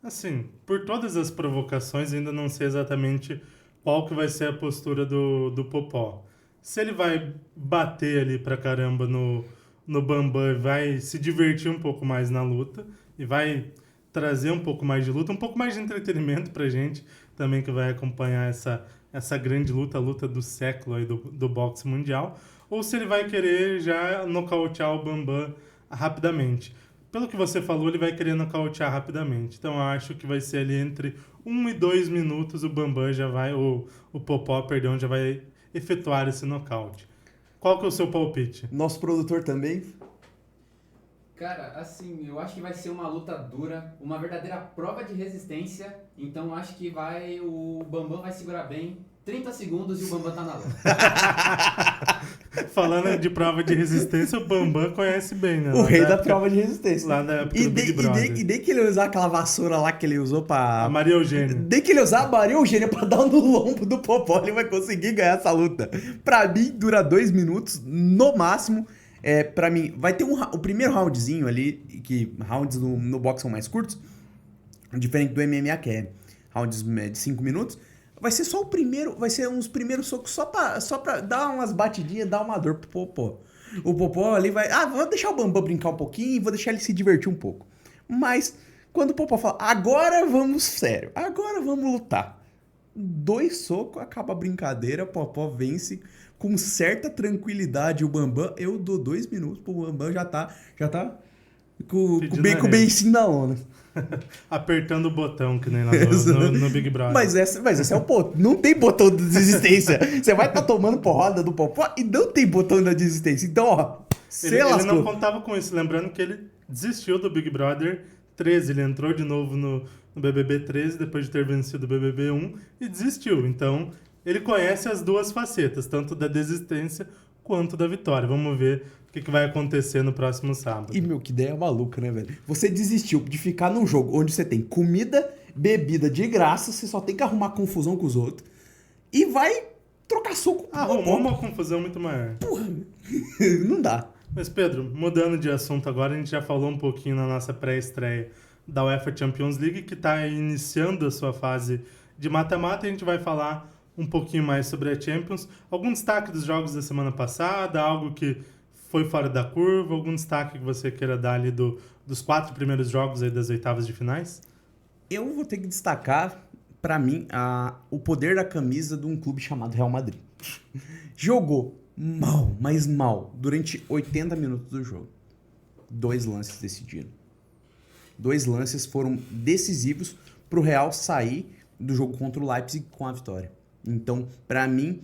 A: Assim, por todas as provocações, ainda não sei exatamente qual que vai ser a postura do Popó. Se ele vai bater ali pra caramba no Bambam e vai se divertir um pouco mais na luta e vai trazer um pouco mais de luta, um pouco mais de entretenimento pra gente também que vai acompanhar essa grande luta, a luta do século aí do boxe mundial, ou se ele vai querer já nocautear o Bambam rapidamente. Pelo que você falou, ele vai querer nocautear rapidamente. Então eu acho que vai ser ali entre 1 e 2 minutos o Bambam já vai, o Popó, perdão, já vai efetuar esse nocaute. Qual que é o seu palpite?
B: Nosso produtor também.
C: Cara, assim, eu acho que vai ser uma luta dura, uma verdadeira prova de resistência. Então acho que o Bambam vai segurar bem. 30 segundos e o Bambam tá na luta.
A: Falando de prova de resistência, o Bambam conhece bem, né?
B: O rei da prova de resistência.
A: Lá na época do Big Brother.
B: E nem que ele usar aquela vassoura lá que ele usou pra...
A: A Maria Eugênia.
B: Nem que ele usar a Maria Eugênia pra dar no lombo do Popó, ele vai conseguir ganhar essa luta. Pra mim, dura 2 minutos, no máximo. Pra mim, vai ter o primeiro roundzinho ali, que rounds no boxe são mais curtos, diferente do MMA, que é rounds de 5 minutos. Vai ser só o primeiro, vai ser uns primeiros socos só pra dar umas batidinhas, dar uma dor pro Popó. O Popó ali vai, vou deixar o Bambam brincar um pouquinho, vou deixar ele se divertir um pouco. Mas, quando o Popó fala, agora vamos sério, agora vamos lutar. 2 socos, acaba a brincadeira, o Popó vence com certa tranquilidade. O Bambam, eu dou 2 minutos pro Bambam, já tá com o beicinho na lona.
A: Apertando o botão, que nem lá no Big Brother.
B: Mas esse é o ponto. Não tem botão de desistência. Você vai estar tomando porrada do Popó e não tem botão da desistência. Então, ó,
A: ele não contava com isso. Lembrando que ele desistiu do Big Brother 13. Ele entrou de novo no BBB 13, depois de ter vencido o BBB 1, e desistiu. Então, ele conhece as duas facetas, tanto da desistência quanto da vitória. Vamos ver o que vai acontecer no próximo sábado.
B: E, que ideia maluca, né, velho? Você desistiu de ficar num jogo onde você tem comida, bebida de graça, você só tem que arrumar confusão com os outros, e vai trocar soco.
A: Arrumou uma confusão muito maior.
B: Porra, não dá.
A: Mas, Pedro, mudando de assunto agora, a gente já falou um pouquinho na nossa pré-estreia da UEFA Champions League, que está iniciando a sua fase de mata-mata, e a gente vai falar um pouquinho mais sobre a Champions. Algum destaque dos jogos da semana passada, algo que foi fora da curva, algum destaque que você queira dar ali dos 4 primeiros jogos aí das oitavas de finais?
B: Eu vou ter que destacar, pra mim, o poder da camisa de um clube chamado Real Madrid. Jogou mal, mas mal, durante 80 minutos do jogo. 2 lances decidiram. 2 lances foram decisivos pro Real sair do jogo contra o Leipzig com a vitória. Então, pra mim,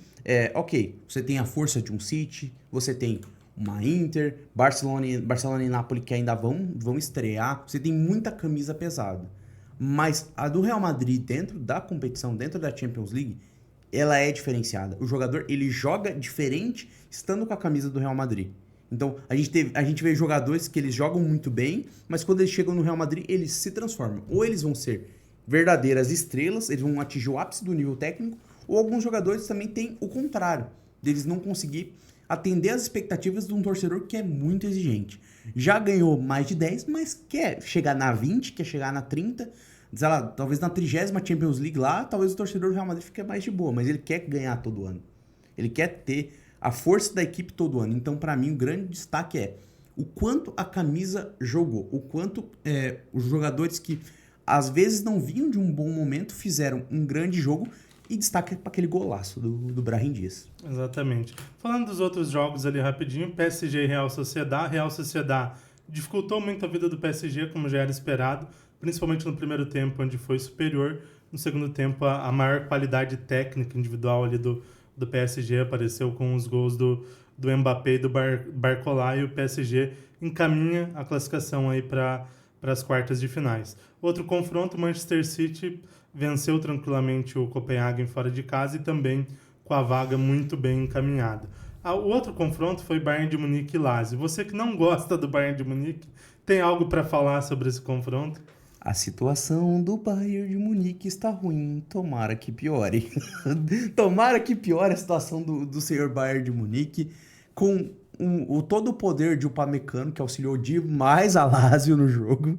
B: você tem a força de um City, você tem uma Inter, Barcelona e Napoli que ainda vão estrear. Você tem muita camisa pesada. Mas a do Real Madrid dentro da competição, dentro da Champions League, ela é diferenciada. O jogador, ele joga diferente estando com a camisa do Real Madrid. Então, a gente vê jogadores que eles jogam muito bem, mas quando eles chegam no Real Madrid, eles se transformam. Ou eles vão ser verdadeiras estrelas, eles vão atingir o ápice do nível técnico, ou alguns jogadores também têm o contrário, deles não conseguir atender às expectativas de um torcedor que é muito exigente. Já ganhou mais de 10, mas quer chegar na 20, quer chegar na 30, sei lá, talvez na 30ª Champions League lá, talvez o torcedor do Real Madrid fique mais de boa, mas ele quer ganhar todo ano. Ele quer ter a força da equipe todo ano. Então, pra mim, o grande destaque é o quanto a camisa jogou, o quanto os jogadores que às vezes não vinham de um bom momento fizeram um grande jogo. E destaque para aquele golaço do Brahim Dias.
A: Exatamente. Falando dos outros jogos ali rapidinho, PSG e Real Sociedad. Real Sociedad dificultou muito a vida do PSG, como já era esperado, principalmente no primeiro tempo, onde foi superior. No segundo tempo, a maior qualidade técnica individual ali do PSG apareceu com os gols do Mbappé e do Barcola, e o PSG encaminha a classificação aí para as quartas de finais. Outro confronto, Manchester City venceu tranquilamente o Copenhagen fora de casa e também com a vaga muito bem encaminhada. O outro confronto foi Bayern de Munique e Lazio. Você que não gosta do Bayern de Munique, tem algo para falar sobre esse confronto?
B: A situação do Bayern de Munique está ruim, tomara que piore. Tomara que piore a situação do senhor Bayern de Munique, com todo o poder de Upamecano, que auxiliou demais a Lazio no jogo.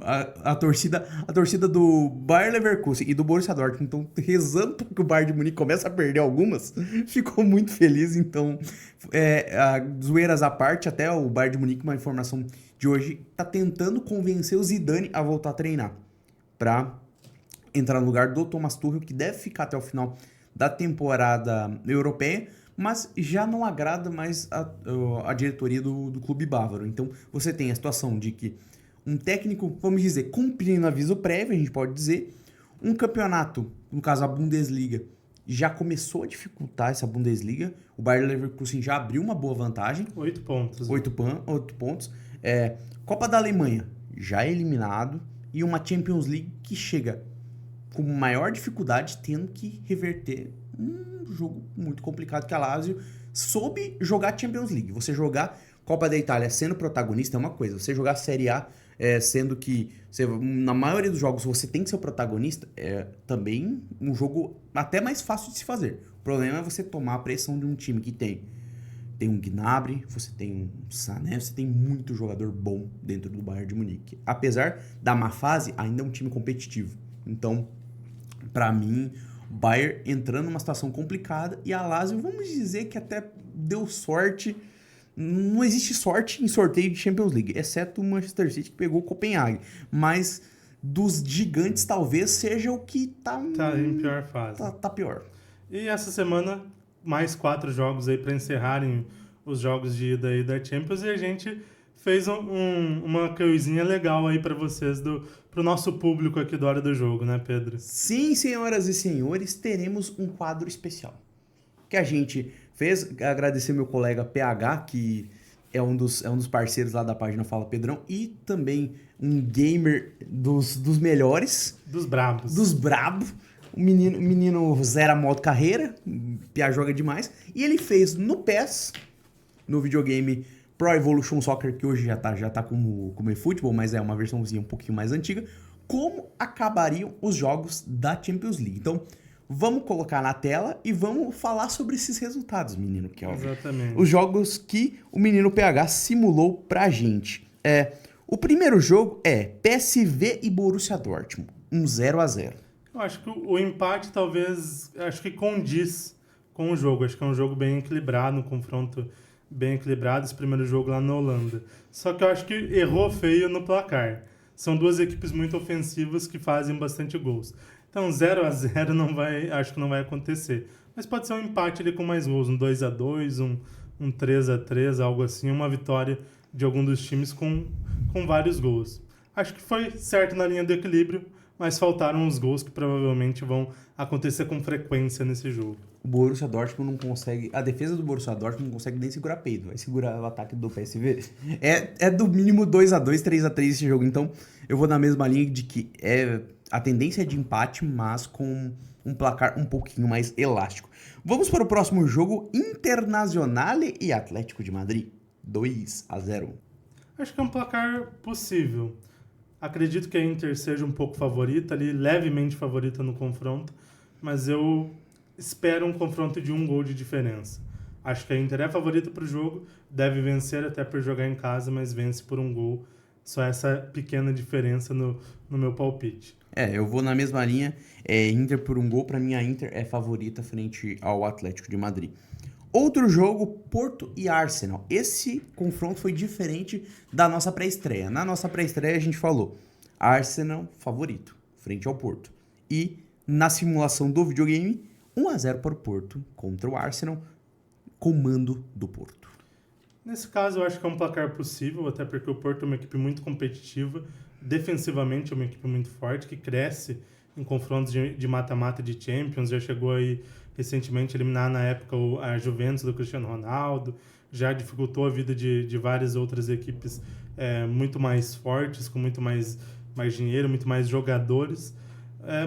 B: A torcida do Bayer Leverkusen e do Borussia Dortmund estão rezando para que o Bayern de Munique comece a perder algumas, ficou muito feliz. Então, zoeiras à parte, até o Bayern de Munique, uma informação de hoje, está tentando convencer o Zidane a voltar a treinar, para entrar no lugar do Thomas Tuchel, que deve ficar até o final da temporada europeia, mas já não agrada mais a diretoria do clube bávaro. Então, você tem a situação de que um técnico, vamos dizer, cumprindo aviso prévio, a gente pode dizer, um campeonato, no caso a Bundesliga, já começou a dificultar essa Bundesliga, o Bayer Leverkusen já abriu uma boa vantagem.
A: 8 pontos.
B: 8 pontos. Copa da Alemanha, já eliminado, e uma Champions League que chega com maior dificuldade, tendo que reverter um jogo muito complicado que a Lazio soube jogar Champions League. Você jogar Copa da Itália sendo protagonista é uma coisa, você jogar Série A sendo que na maioria dos jogos você tem que ser o protagonista, é também um jogo até mais fácil de se fazer. O problema é você tomar a pressão de um time que tem um Gnabry, você tem um Sané, você tem muito jogador bom dentro do Bayern de Munique. Apesar da má fase, ainda é um time competitivo. Então, pra mim, o Bayern entrando numa situação complicada e a Lazio, vamos dizer que até deu sorte. Não existe sorte em sorteio de Champions League, exceto o Manchester City que pegou o Copenhague. Mas dos gigantes talvez seja o que tá
A: em pior fase.
B: Tá pior.
A: E essa semana, mais 4 jogos aí para encerrarem os jogos de ida aí da Champions, e a gente fez uma coisinha legal aí para vocês, pro nosso público aqui do Hora do Jogo, né, Pedro?
B: Sim, senhoras e senhores, teremos um quadro especial que a gente fez. Agradecer meu colega PH, que é um dos parceiros lá da página Fala Pedrão, e também um gamer dos melhores.
A: Dos brabos.
B: Dos brabos. O menino zera modo carreira, Pia joga demais. E ele fez no PES, no videogame Pro Evolution Soccer, que hoje já tá como eFootball, mas é uma versãozinha um pouquinho mais antiga, como acabariam os jogos da Champions League. Então, vamos colocar na tela e vamos falar sobre esses resultados, menino Kelvin.
A: Exatamente.
B: Os jogos que o menino PH simulou pra gente. O primeiro jogo é PSV e Borussia Dortmund, 0-0.
A: Eu acho que o empate talvez, acho que condiz com o jogo. Acho que é um jogo bem equilibrado, um confronto bem equilibrado, esse primeiro jogo lá na Holanda. Só que eu acho que errou feio no placar. São duas equipes muito ofensivas que fazem bastante gols. Então 0-0 acho que não vai acontecer. Mas pode ser um empate ali com mais gols, um 2-2, um 3-3, algo assim, uma vitória de algum dos times com vários gols. Acho que foi certo na linha do equilíbrio, mas faltaram os gols que provavelmente vão acontecer com frequência nesse jogo.
B: O Borussia Dortmund não consegue... A defesa do Borussia Dortmund não consegue nem segurar peido. Vai segurar o ataque do PSV. É do mínimo 2-2, 3-3 esse jogo. Então, eu vou na mesma linha de que a tendência é de empate, mas com um placar um pouquinho mais elástico. Vamos para o próximo jogo. Internazionale e Atlético de Madrid. 2-0.
A: Acho que é um placar possível. Acredito que a Inter seja um pouco favorita, ali, levemente favorita no confronto, mas eu espero um confronto de 1 gol de diferença. Acho que a Inter é favorita para o jogo, deve vencer até por jogar em casa, mas vence por 1 gol. Só essa pequena diferença no meu palpite.
B: Eu vou na mesma linha. Inter por 1 gol, para mim a Inter é favorita frente ao Atlético de Madrid. Outro jogo, Porto e Arsenal. Esse confronto foi diferente da nossa pré-estreia. Na nossa pré-estreia a gente falou Arsenal favorito, frente ao Porto. E na simulação do videogame, 1-0 para o Porto contra o Arsenal, comando do Porto.
A: Nesse caso eu acho que é um placar possível, até porque o Porto é uma equipe muito competitiva, defensivamente é uma equipe muito forte, que cresce em confrontos de mata-mata de Champions, já chegou aí recentemente a eliminar na época a Juventus do Cristiano Ronaldo, já dificultou a vida de várias outras equipes muito mais fortes, com muito mais dinheiro, muito mais jogadores,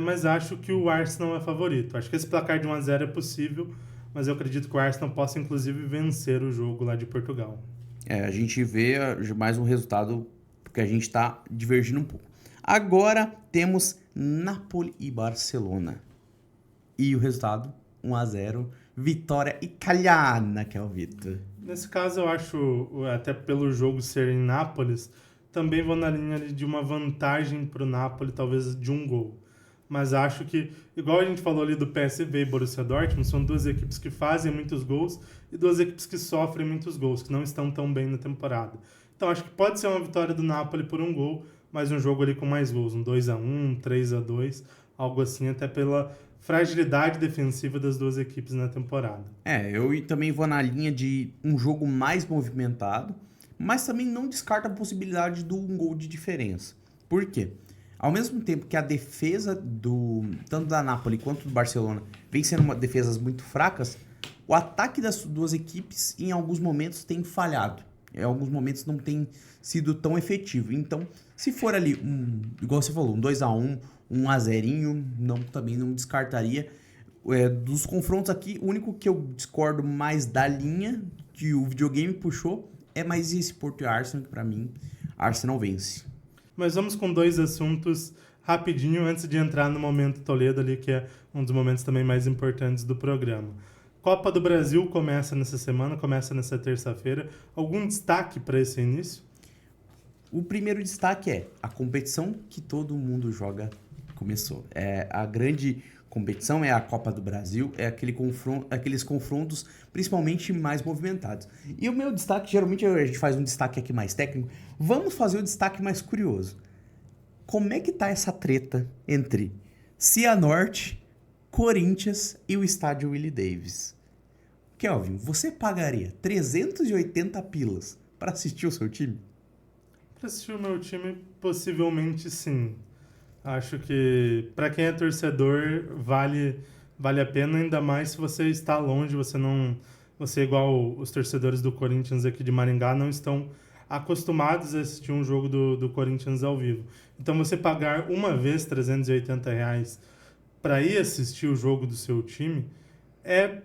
A: mas acho que o Arsenal é favorito. Acho que esse placar de 1-0 é possível, mas eu acredito que o Arsenal possa inclusive vencer o jogo lá de Portugal.
B: A gente vê mais um resultado porque a gente está divergindo um pouco. Agora temos Napoli e Barcelona. E o resultado, 1-0, vitória italiana, que é o Vitor.
A: Nesse caso, eu acho, até pelo jogo ser em Nápoles, também vou na linha de uma vantagem para o Napoli, talvez de 1 gol. Mas acho que, igual a gente falou ali do PSV e Borussia Dortmund, são duas equipes que fazem muitos gols e duas equipes que sofrem muitos gols, que não estão tão bem na temporada. Então acho que pode ser uma vitória do Napoli por 1 gol, mas um jogo ali com mais gols, um 2-1, um 3-2, algo assim, até pela fragilidade defensiva das duas equipes na temporada.
B: Eu também vou na linha de um jogo mais movimentado, mas também não descarta a possibilidade do 1 gol de diferença. Por quê? Ao mesmo tempo que a defesa tanto da Napoli quanto do Barcelona vem sendo defesas muito fracas, o ataque das duas equipes em alguns momentos tem falhado. em alguns momentos não tem sido tão efetivo. Então, se for ali, igual você falou, um 2x1, um 1x0, também não descartaria. Dos confrontos aqui, o único que eu discordo mais da linha que o videogame puxou é mais esse Porto e Arsenal, que pra mim, Arsenal vence.
A: Mas vamos com 2 assuntos rapidinho antes de entrar no momento Toledo ali, que é um dos momentos também mais importantes do programa. Copa do Brasil começa nessa semana, começa nessa terça-feira. Algum destaque para esse início?
B: O primeiro destaque é a competição que todo mundo joga começou. A grande competição é a Copa do Brasil, aqueles confrontos principalmente mais movimentados. E o meu destaque, geralmente a gente faz um destaque aqui mais técnico, vamos fazer o destaque mais curioso. Como é que tá essa treta entre Cianorte, Corinthians e o estádio Willie Davis? Kelvin, você pagaria 380 pilas para assistir o seu time?
A: Para assistir o meu time, possivelmente sim. Acho que para quem é torcedor vale a pena, ainda mais se você está longe, você igual os torcedores do Corinthians aqui de Maringá não estão acostumados a assistir um jogo do Corinthians ao vivo. Então você pagar uma vez R$380 para ir assistir o jogo do seu time é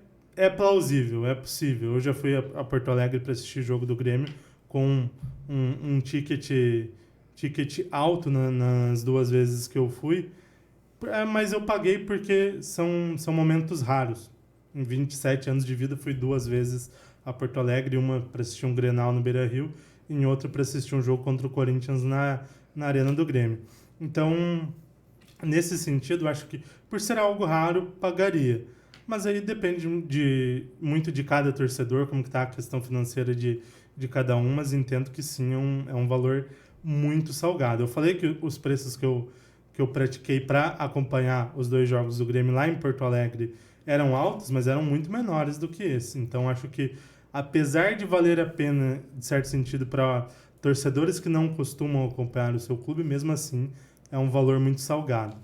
A: plausível, é possível. Eu já fui a Porto Alegre para assistir o jogo do Grêmio com um ticket alto nas 2 vezes que eu fui, mas eu paguei porque são momentos raros. Em 27 anos de vida fui 2 vezes a Porto Alegre, uma para assistir um Grenal no Beira-Rio e em outra para assistir um jogo contra o Corinthians na Arena do Grêmio. Então, nesse sentido, acho que por ser algo raro, pagaria. Mas aí depende muito de cada torcedor, como que está a questão financeira de cada um, mas entendo que sim, é um valor muito salgado. Eu falei que os preços que eu pratiquei para acompanhar os 2 jogos do Grêmio lá em Porto Alegre eram altos, mas eram muito menores do que esse. Então, acho que, apesar de valer a pena, de certo sentido, para torcedores que não costumam acompanhar o seu clube, mesmo assim, é um valor muito salgado.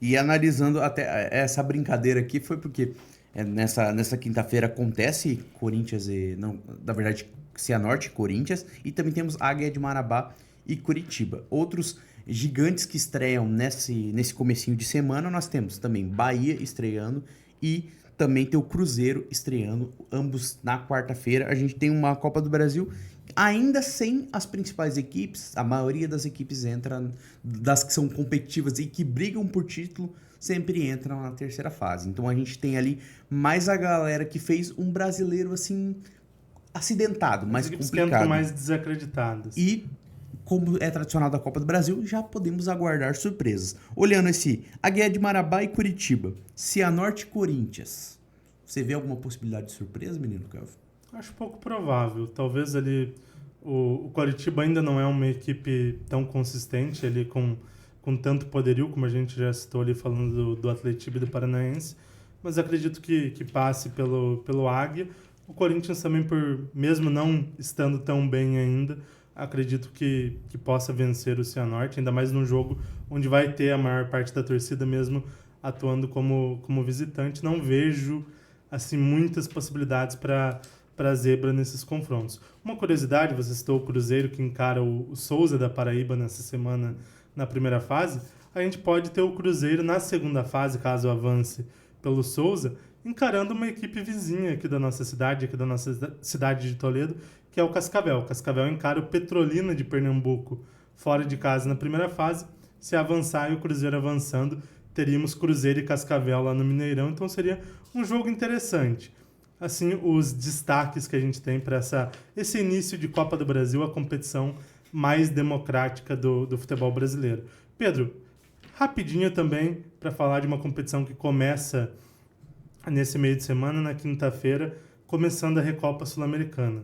B: E analisando até essa brincadeira aqui foi porque nessa quinta-feira acontece Corinthians na verdade, Cianorte e Corinthians, e também temos Águia de Marabá e Curitiba. Outros gigantes que estreiam nesse comecinho de semana, nós temos também Bahia estreando e também tem o Cruzeiro estreando, ambos na quarta-feira. A gente tem uma Copa do Brasil ainda sem as principais equipes. A maioria das equipes das que são competitivas e que brigam por título, sempre entram na terceira fase. Então a gente tem ali mais a galera que fez um brasileiro assim acidentado, mais complicado.
A: Mais desacreditadas.
B: E, como é tradicional da Copa do Brasil, já podemos aguardar surpresas. Olhando esse Águia de Marabá e Curitiba, Cianorte e Corinthians, você vê alguma possibilidade de surpresa, menino Kelvin?
A: Acho pouco provável. Talvez ali o Coritiba ainda não é uma equipe tão consistente, ali com tanto poderio, como a gente já citou ali falando do Atletiba e do Paranaense, mas acredito que passe pelo Águia. O Corinthians também, mesmo não estando tão bem ainda, acredito que possa vencer o Cianorte, ainda mais num jogo onde vai ter a maior parte da torcida mesmo atuando como visitante. Não vejo assim muitas possibilidades para a zebra nesses confrontos. Uma curiosidade, você citou o Cruzeiro que encara o Souza da Paraíba nessa semana na primeira fase. A gente pode ter o Cruzeiro na segunda fase, caso avance pelo Souza, encarando uma equipe vizinha aqui da nossa cidade de Toledo, que é o Cascavel. O Cascavel encara o Petrolina de Pernambuco fora de casa na primeira fase. Se avançar e o Cruzeiro avançando, teríamos Cruzeiro e Cascavel lá no Mineirão, então seria um jogo interessante. Assim, os destaques que a gente tem para esse início de Copa do Brasil, a competição mais democrática do futebol brasileiro. Pedro, rapidinho também para falar de uma competição que começa nesse meio de semana, na quinta-feira, começando a Recopa Sul-Americana.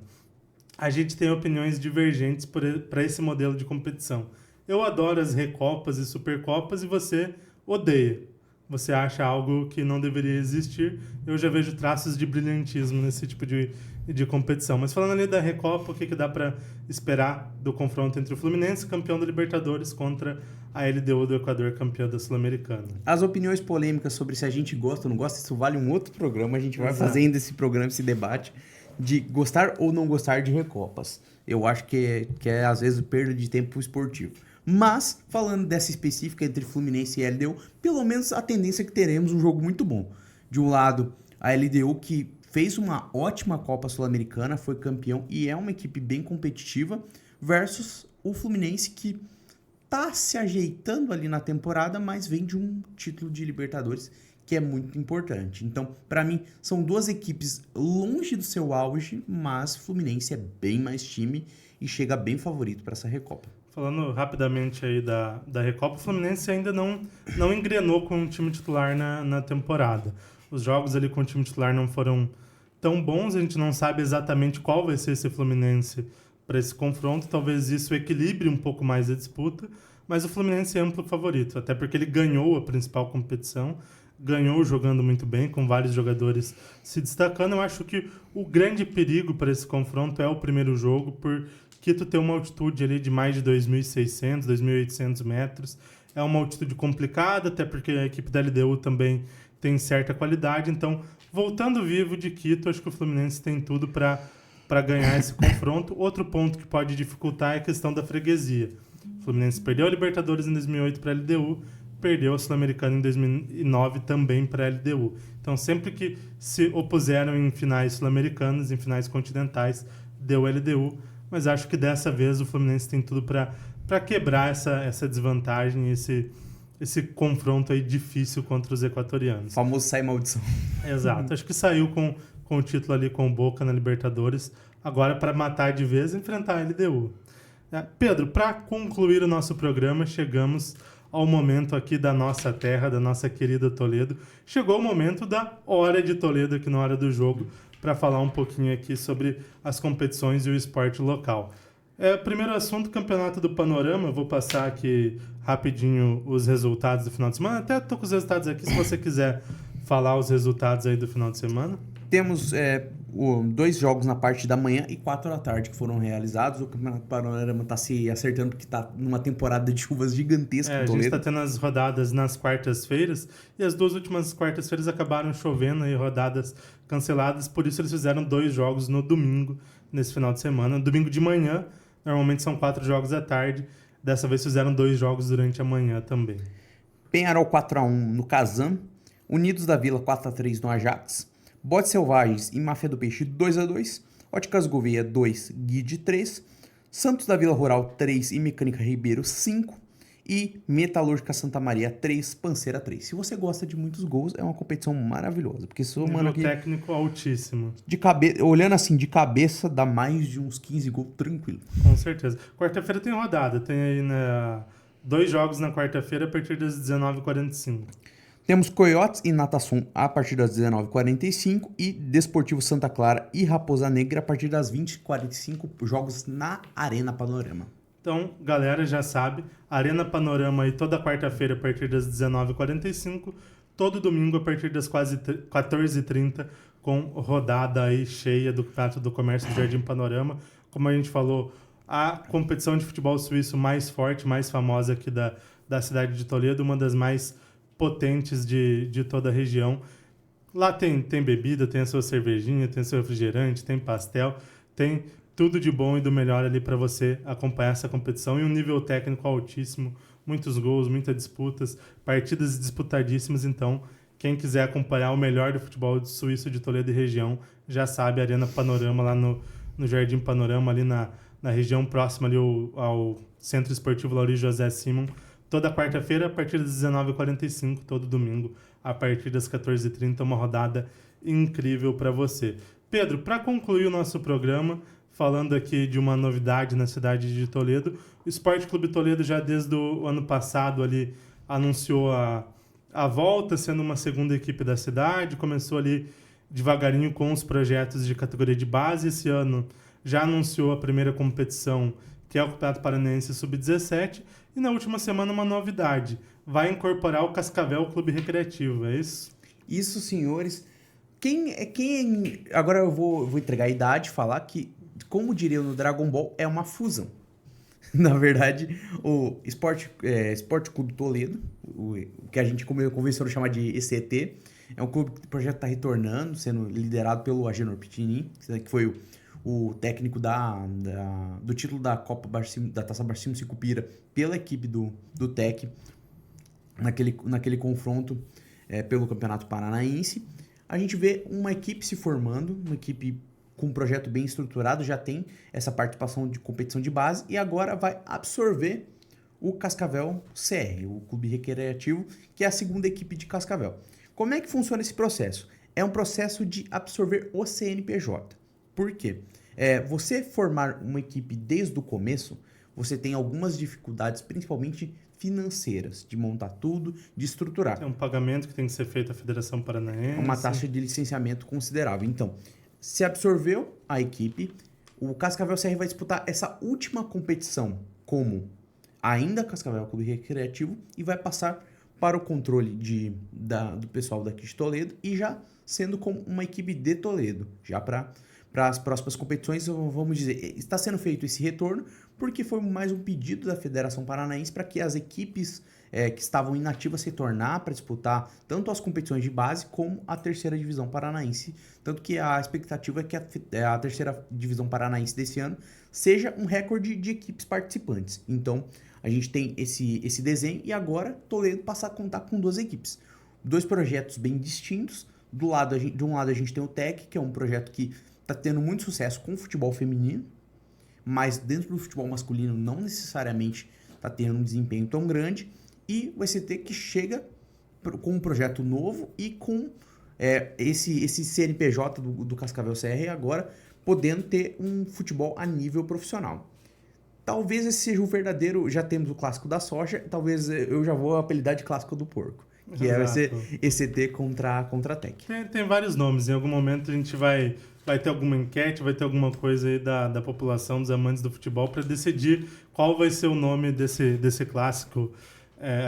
A: A gente tem opiniões divergentes para esse modelo de competição. Eu adoro as Recopas e Supercopas e você odeia. Você acha algo que não deveria existir. Eu já vejo traços de brilhantismo nesse tipo de competição. Mas falando ali da Recopa, o que dá para esperar do confronto entre o Fluminense, campeão da Libertadores, contra a LDU do Equador, campeã da Sul-Americana?
B: As opiniões polêmicas sobre se a gente gosta ou não gosta, isso vale um outro programa. A gente vai fazendo esse programa, esse debate de gostar ou não gostar de Recopas. eu acho que é às vezes perda de tempo esportivo. Mas, falando dessa específica entre Fluminense e LDU, pelo menos a tendência é que teremos um jogo muito bom. De um lado, a LDU que fez uma ótima Copa Sul-Americana, foi campeão e é uma equipe bem competitiva, versus o Fluminense que tá se ajeitando ali na temporada, mas vem de um título de Libertadores que é muito importante. Então, para mim, são duas equipes longe do seu auge, mas o Fluminense é bem mais time e chega bem favorito para essa Recopa.
A: Falando rapidamente aí da Recopa, o Fluminense ainda não engrenou com o time titular na temporada. Os jogos ali com o time titular não foram tão bons, a gente não sabe exatamente qual vai ser esse Fluminense para esse confronto, talvez isso equilibre um pouco mais a disputa, mas o Fluminense é amplo favorito, até porque ele ganhou a principal competição, ganhou jogando muito bem, com vários jogadores se destacando. Eu acho que o grande perigo para esse confronto é o primeiro jogo, por Quito ter uma altitude ali de mais de 2.600, 2.800 metros. É uma altitude complicada, até porque a equipe da LDU também tem certa qualidade. Então, voltando vivo de Quito, acho que o Fluminense tem tudo para ganhar esse confronto. Outro ponto que pode dificultar é a questão da freguesia. O Fluminense perdeu a Libertadores em 2008 para a LDU, perdeu a Sul-Americana em 2009 também para a LDU. Então, sempre que se opuseram em finais sul-americanas, em finais continentais, deu LDU. Mas acho que dessa vez o Fluminense tem tudo para quebrar essa desvantagem, esse confronto aí difícil contra os equatorianos.
B: O famoso sai maldição.
A: Exato. Acho que saiu com o título ali com o Boca na Libertadores. Agora, para matar de vez, enfrentar a LDU. Pedro, para concluir o nosso programa, chegamos ao momento aqui da nossa terra, da nossa querida Toledo. Chegou o momento da Hora de Toledo aqui na Hora do Jogo, para falar um pouquinho aqui sobre as competições e o esporte local. Primeiro assunto, Campeonato do Panorama. Eu vou passar aqui rapidinho os resultados do final de semana. Até estou com os resultados aqui, se você quiser falar os resultados aí do final de semana.
B: Temos 2 jogos na parte da manhã e 4 da tarde que foram realizados. O Campeonato Panorama está se acertando porque está numa temporada de chuvas gigantesca em
A: A
B: Toledo.
A: gente está tendo as rodadas nas quartas-feiras e as 2 últimas quartas-feiras acabaram chovendo e rodadas canceladas, por isso eles fizeram 2 jogos no domingo, nesse final de semana. Domingo de manhã, normalmente são 4 jogos à tarde, dessa vez fizeram 2 jogos durante a manhã também.
B: Penharol 4-1 no Kazan, Unidos da Vila 4-3 no Ajax, Botes Selvagens e Máfia do Peixe 2-2, Óticas Gouveia 2, Guide 3, Santos da Vila Rural 3 e Mecânica Ribeiro 5 e Metalúrgica Santa Maria 3, Panceira 3. Se você gosta de muitos gols, é uma competição maravilhosa, porque somando aqui
A: técnico altíssimo.
B: Olhando assim de cabeça, dá mais de uns 15 gols tranquilo.
A: Com certeza. Quarta-feira tem rodada, tem aí 2 jogos na quarta-feira a partir das 19h45.
B: Temos Coiotes e Natação a partir das 19h45 e Desportivo Santa Clara e Raposa Negra a partir das 20h45, jogos na Arena Panorama.
A: Então, galera, já sabe, Arena Panorama aí toda quarta-feira a partir das 19h45, todo domingo a partir das quase 14h30, com rodada aí cheia do Campeonato do Comércio do Jardim Panorama. Como a gente falou, a competição de futebol suíço mais forte, mais famosa aqui da cidade de Toledo, uma das mais potentes de toda a região. Lá tem bebida, tem a sua cervejinha, tem seu refrigerante, tem pastel, tem tudo de bom e do melhor ali para você acompanhar essa competição, e um nível técnico altíssimo, muitos gols, muitas disputas, partidas disputadíssimas. Então, quem quiser acompanhar o melhor do futebol suíço de Toledo e região, já sabe, Arena Panorama lá no Jardim Panorama, ali na região próxima ali ao Centro Esportivo Lauri José Simon, toda quarta-feira a partir das 19h45, todo domingo a partir das 14h30, uma rodada incrível para você. Pedro, para concluir o nosso programa, falando aqui de uma novidade na cidade de Toledo, o Esporte Clube Toledo já desde o ano passado ali anunciou a volta, sendo uma segunda equipe da cidade, começou ali devagarinho com os projetos de categoria de base. Esse ano já anunciou a primeira competição, que é o Campeonato Paranaense Sub-17, e na última semana uma novidade, vai incorporar o Cascavel Clube Recreativo, é isso?
B: Isso, senhores. Agora eu vou entregar a idade e falar que, como diria no Dragon Ball, é uma fusão. Na verdade, o Esporte Clube Toledo, o que a gente convenceu a chamar de ECT, é um clube que o projeto está retornando, sendo liderado pelo Agenor Pitinin, que foi o técnico do título da Copa Barcimo, da Taça Barcimo Sicupira pela equipe do TEC naquele confronto pelo Campeonato Paranaense. A gente vê uma equipe se formando, uma equipe com um projeto bem estruturado, já tem essa participação de competição de base e agora vai absorver o Cascavel CR, o Clube Recreativo, que é a segunda equipe de Cascavel. Como é que funciona esse processo? É um processo de absorver o CNPJ. Por quê? Você formar uma equipe desde o começo, você tem algumas dificuldades, principalmente financeiras, de montar tudo, de estruturar.
A: É um pagamento que tem que ser feito à Federação Paranaense.
B: Uma taxa de licenciamento considerável. Então, se absorveu a equipe, o Cascavel CR vai disputar essa última competição como ainda Cascavel Clube Recreativo e vai passar para o controle do pessoal daqui de Toledo e já sendo como uma equipe de Toledo, já para as próximas competições, vamos dizer, está sendo feito esse retorno porque foi mais um pedido da Federação Paranaense para que as equipes que estavam inativas retornar para disputar tanto as competições de base como a terceira divisão paranaense, tanto que a expectativa é que a terceira divisão paranaense desse ano seja um recorde de equipes participantes. Então, a gente tem esse desenho e agora Toledo passa a contar com 2 equipes. 2 projetos bem distintos. De um lado a gente tem o TEC, que é um projeto que está tendo muito sucesso com o futebol feminino, mas dentro do futebol masculino não necessariamente está tendo um desempenho tão grande. E o ECT que chega com um projeto novo e com esse CNPJ do Cascavel CR agora podendo ter um futebol a nível profissional. Talvez esse seja o verdadeiro, já temos o clássico da soja, talvez eu já vou apelidar de clássico do porco, que vai ser ECT contra a TEC.
A: Tem vários nomes, em algum momento a gente vai ter alguma enquete, vai ter alguma coisa aí da população, dos amantes do futebol, para decidir qual vai ser o nome desse clássico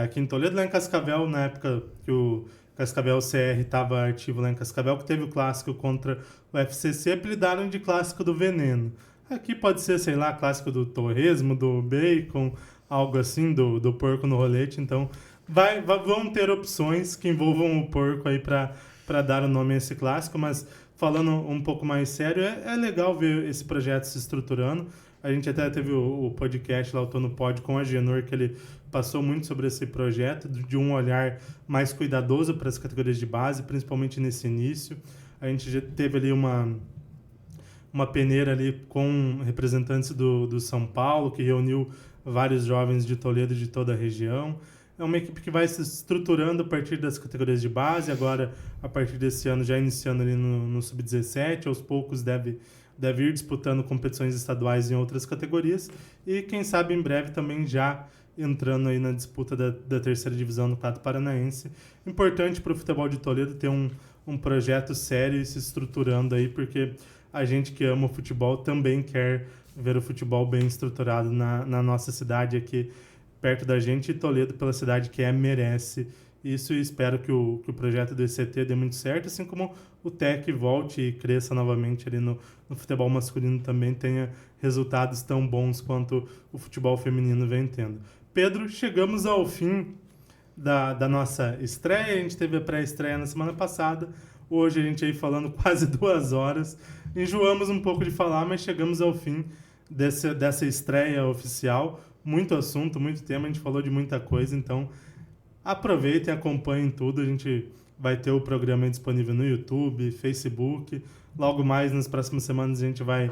A: aqui em Toledo. Lá em Cascavel, na época que o Cascavel CR estava ativo lá em Cascavel, que teve o clássico contra o FCC, apelidaram de clássico do veneno. Aqui pode ser, sei lá, clássico do torresmo, do bacon, algo assim, do porco no rolete. Então, vão ter opções que envolvam o porco aí para dar o nome a esse clássico, mas falando um pouco mais sério, é legal ver esse projeto se estruturando. A gente até teve o podcast lá, o Tô no Pod, com a Genor, que ele passou muito sobre esse projeto, de um olhar mais cuidadoso para as categorias de base, principalmente nesse início. A gente já teve ali uma peneira ali com representantes do São Paulo, que reuniu vários jovens de Toledo e de toda a região. É uma equipe que vai se estruturando a partir das categorias de base, agora a partir desse ano já iniciando ali no Sub-17, aos poucos deve ir disputando competições estaduais em outras categorias e quem sabe em breve também já entrando aí na disputa da terceira divisão no Campeonato Paranaense. Importante para o futebol de Toledo ter um projeto sério e se estruturando aí, porque a gente que ama o futebol também quer ver o futebol bem estruturado na nossa cidade aqui, perto da gente, e Toledo, pela cidade que merece isso, e espero que o projeto do ECT dê muito certo, assim como o TEC volte e cresça novamente ali no futebol masculino, também tenha resultados tão bons quanto o futebol feminino vem tendo. Pedro, chegamos ao fim da nossa estreia. A gente teve a pré-estreia na semana passada. Hoje a gente aí falando quase 2 horas. Enjoamos um pouco de falar, mas chegamos ao fim dessa estreia oficial. Muito assunto, muito tema, a gente falou de muita coisa, então aproveitem, acompanhem tudo. A gente vai ter o programa disponível no YouTube, Facebook. Logo mais, nas próximas semanas, a gente vai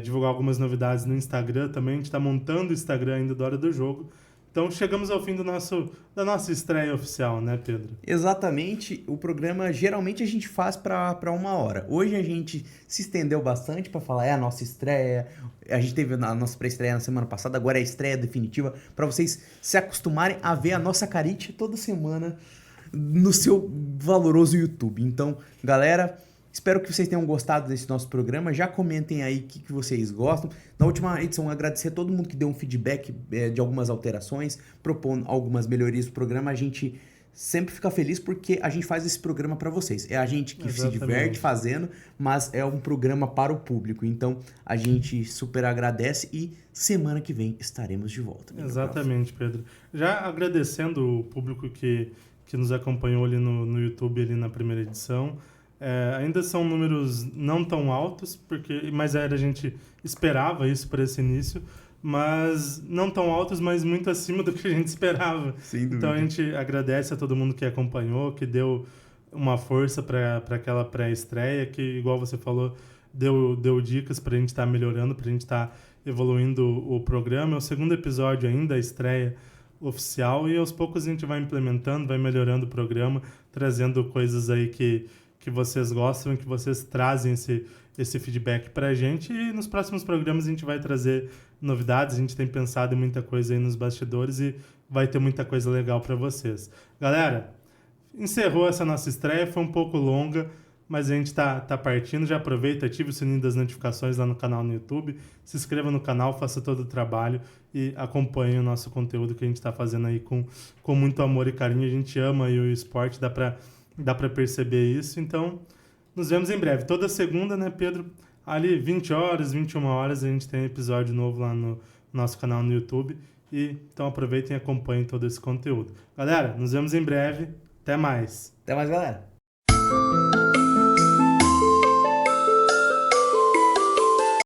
A: divulgar algumas novidades no Instagram também. A gente está montando o Instagram ainda da Hora do Jogo. Então, chegamos ao fim da nossa estreia oficial, né, Pedro?
B: Exatamente. O programa, geralmente, a gente faz para 1 hora. Hoje a gente se estendeu bastante para falar, a nossa estreia. A gente teve a nossa pré-estreia na semana passada, agora é a estreia definitiva, para vocês se acostumarem a ver a nossa carinha toda semana no seu valoroso YouTube. Então, galera, espero que vocês tenham gostado desse nosso programa. Já comentem aí o que vocês gostam. Na última edição, agradecer a todo mundo que deu um feedback de algumas alterações, propondo algumas melhorias do programa. A gente sempre fica feliz porque a gente faz esse programa para vocês. É a gente que se diverte fazendo, mas é um programa para o público. Então, a gente super agradece e semana que vem estaremos de volta.
A: Exatamente, Pedro. Já agradecendo o público que nos acompanhou ali no YouTube ali na primeira edição. Ainda são números não tão altos, mas a gente esperava isso para esse início, mas não tão altos, mas muito acima do que a gente esperava.
B: Sem dúvida.
A: Então a gente agradece a todo mundo que acompanhou, que deu uma força para aquela pré-estreia, que, igual você falou, deu dicas para a gente estar melhorando, para a gente estar evoluindo o programa. É o segundo episódio ainda, a estreia oficial, e aos poucos a gente vai implementando, vai melhorando o programa, trazendo coisas aí que vocês gostam, que vocês trazem esse feedback pra gente, e nos próximos programas a gente vai trazer novidades, a gente tem pensado em muita coisa aí nos bastidores e vai ter muita coisa legal pra vocês. Galera, encerrou essa nossa estreia, foi um pouco longa, mas a gente tá partindo. Já aproveita, ative o sininho das notificações lá no canal no YouTube, se inscreva no canal, faça todo o trabalho e acompanhe o nosso conteúdo que a gente tá fazendo aí com muito amor e carinho. A gente ama aí o esporte, dá pra perceber isso. Então, nos vemos em breve. Toda segunda, né, Pedro? Ali, 20 horas, 21 horas, a gente tem episódio novo lá no nosso canal no YouTube. Então aproveitem e acompanhem todo esse conteúdo. Galera, nos vemos em breve. Até mais.
B: Até mais, galera.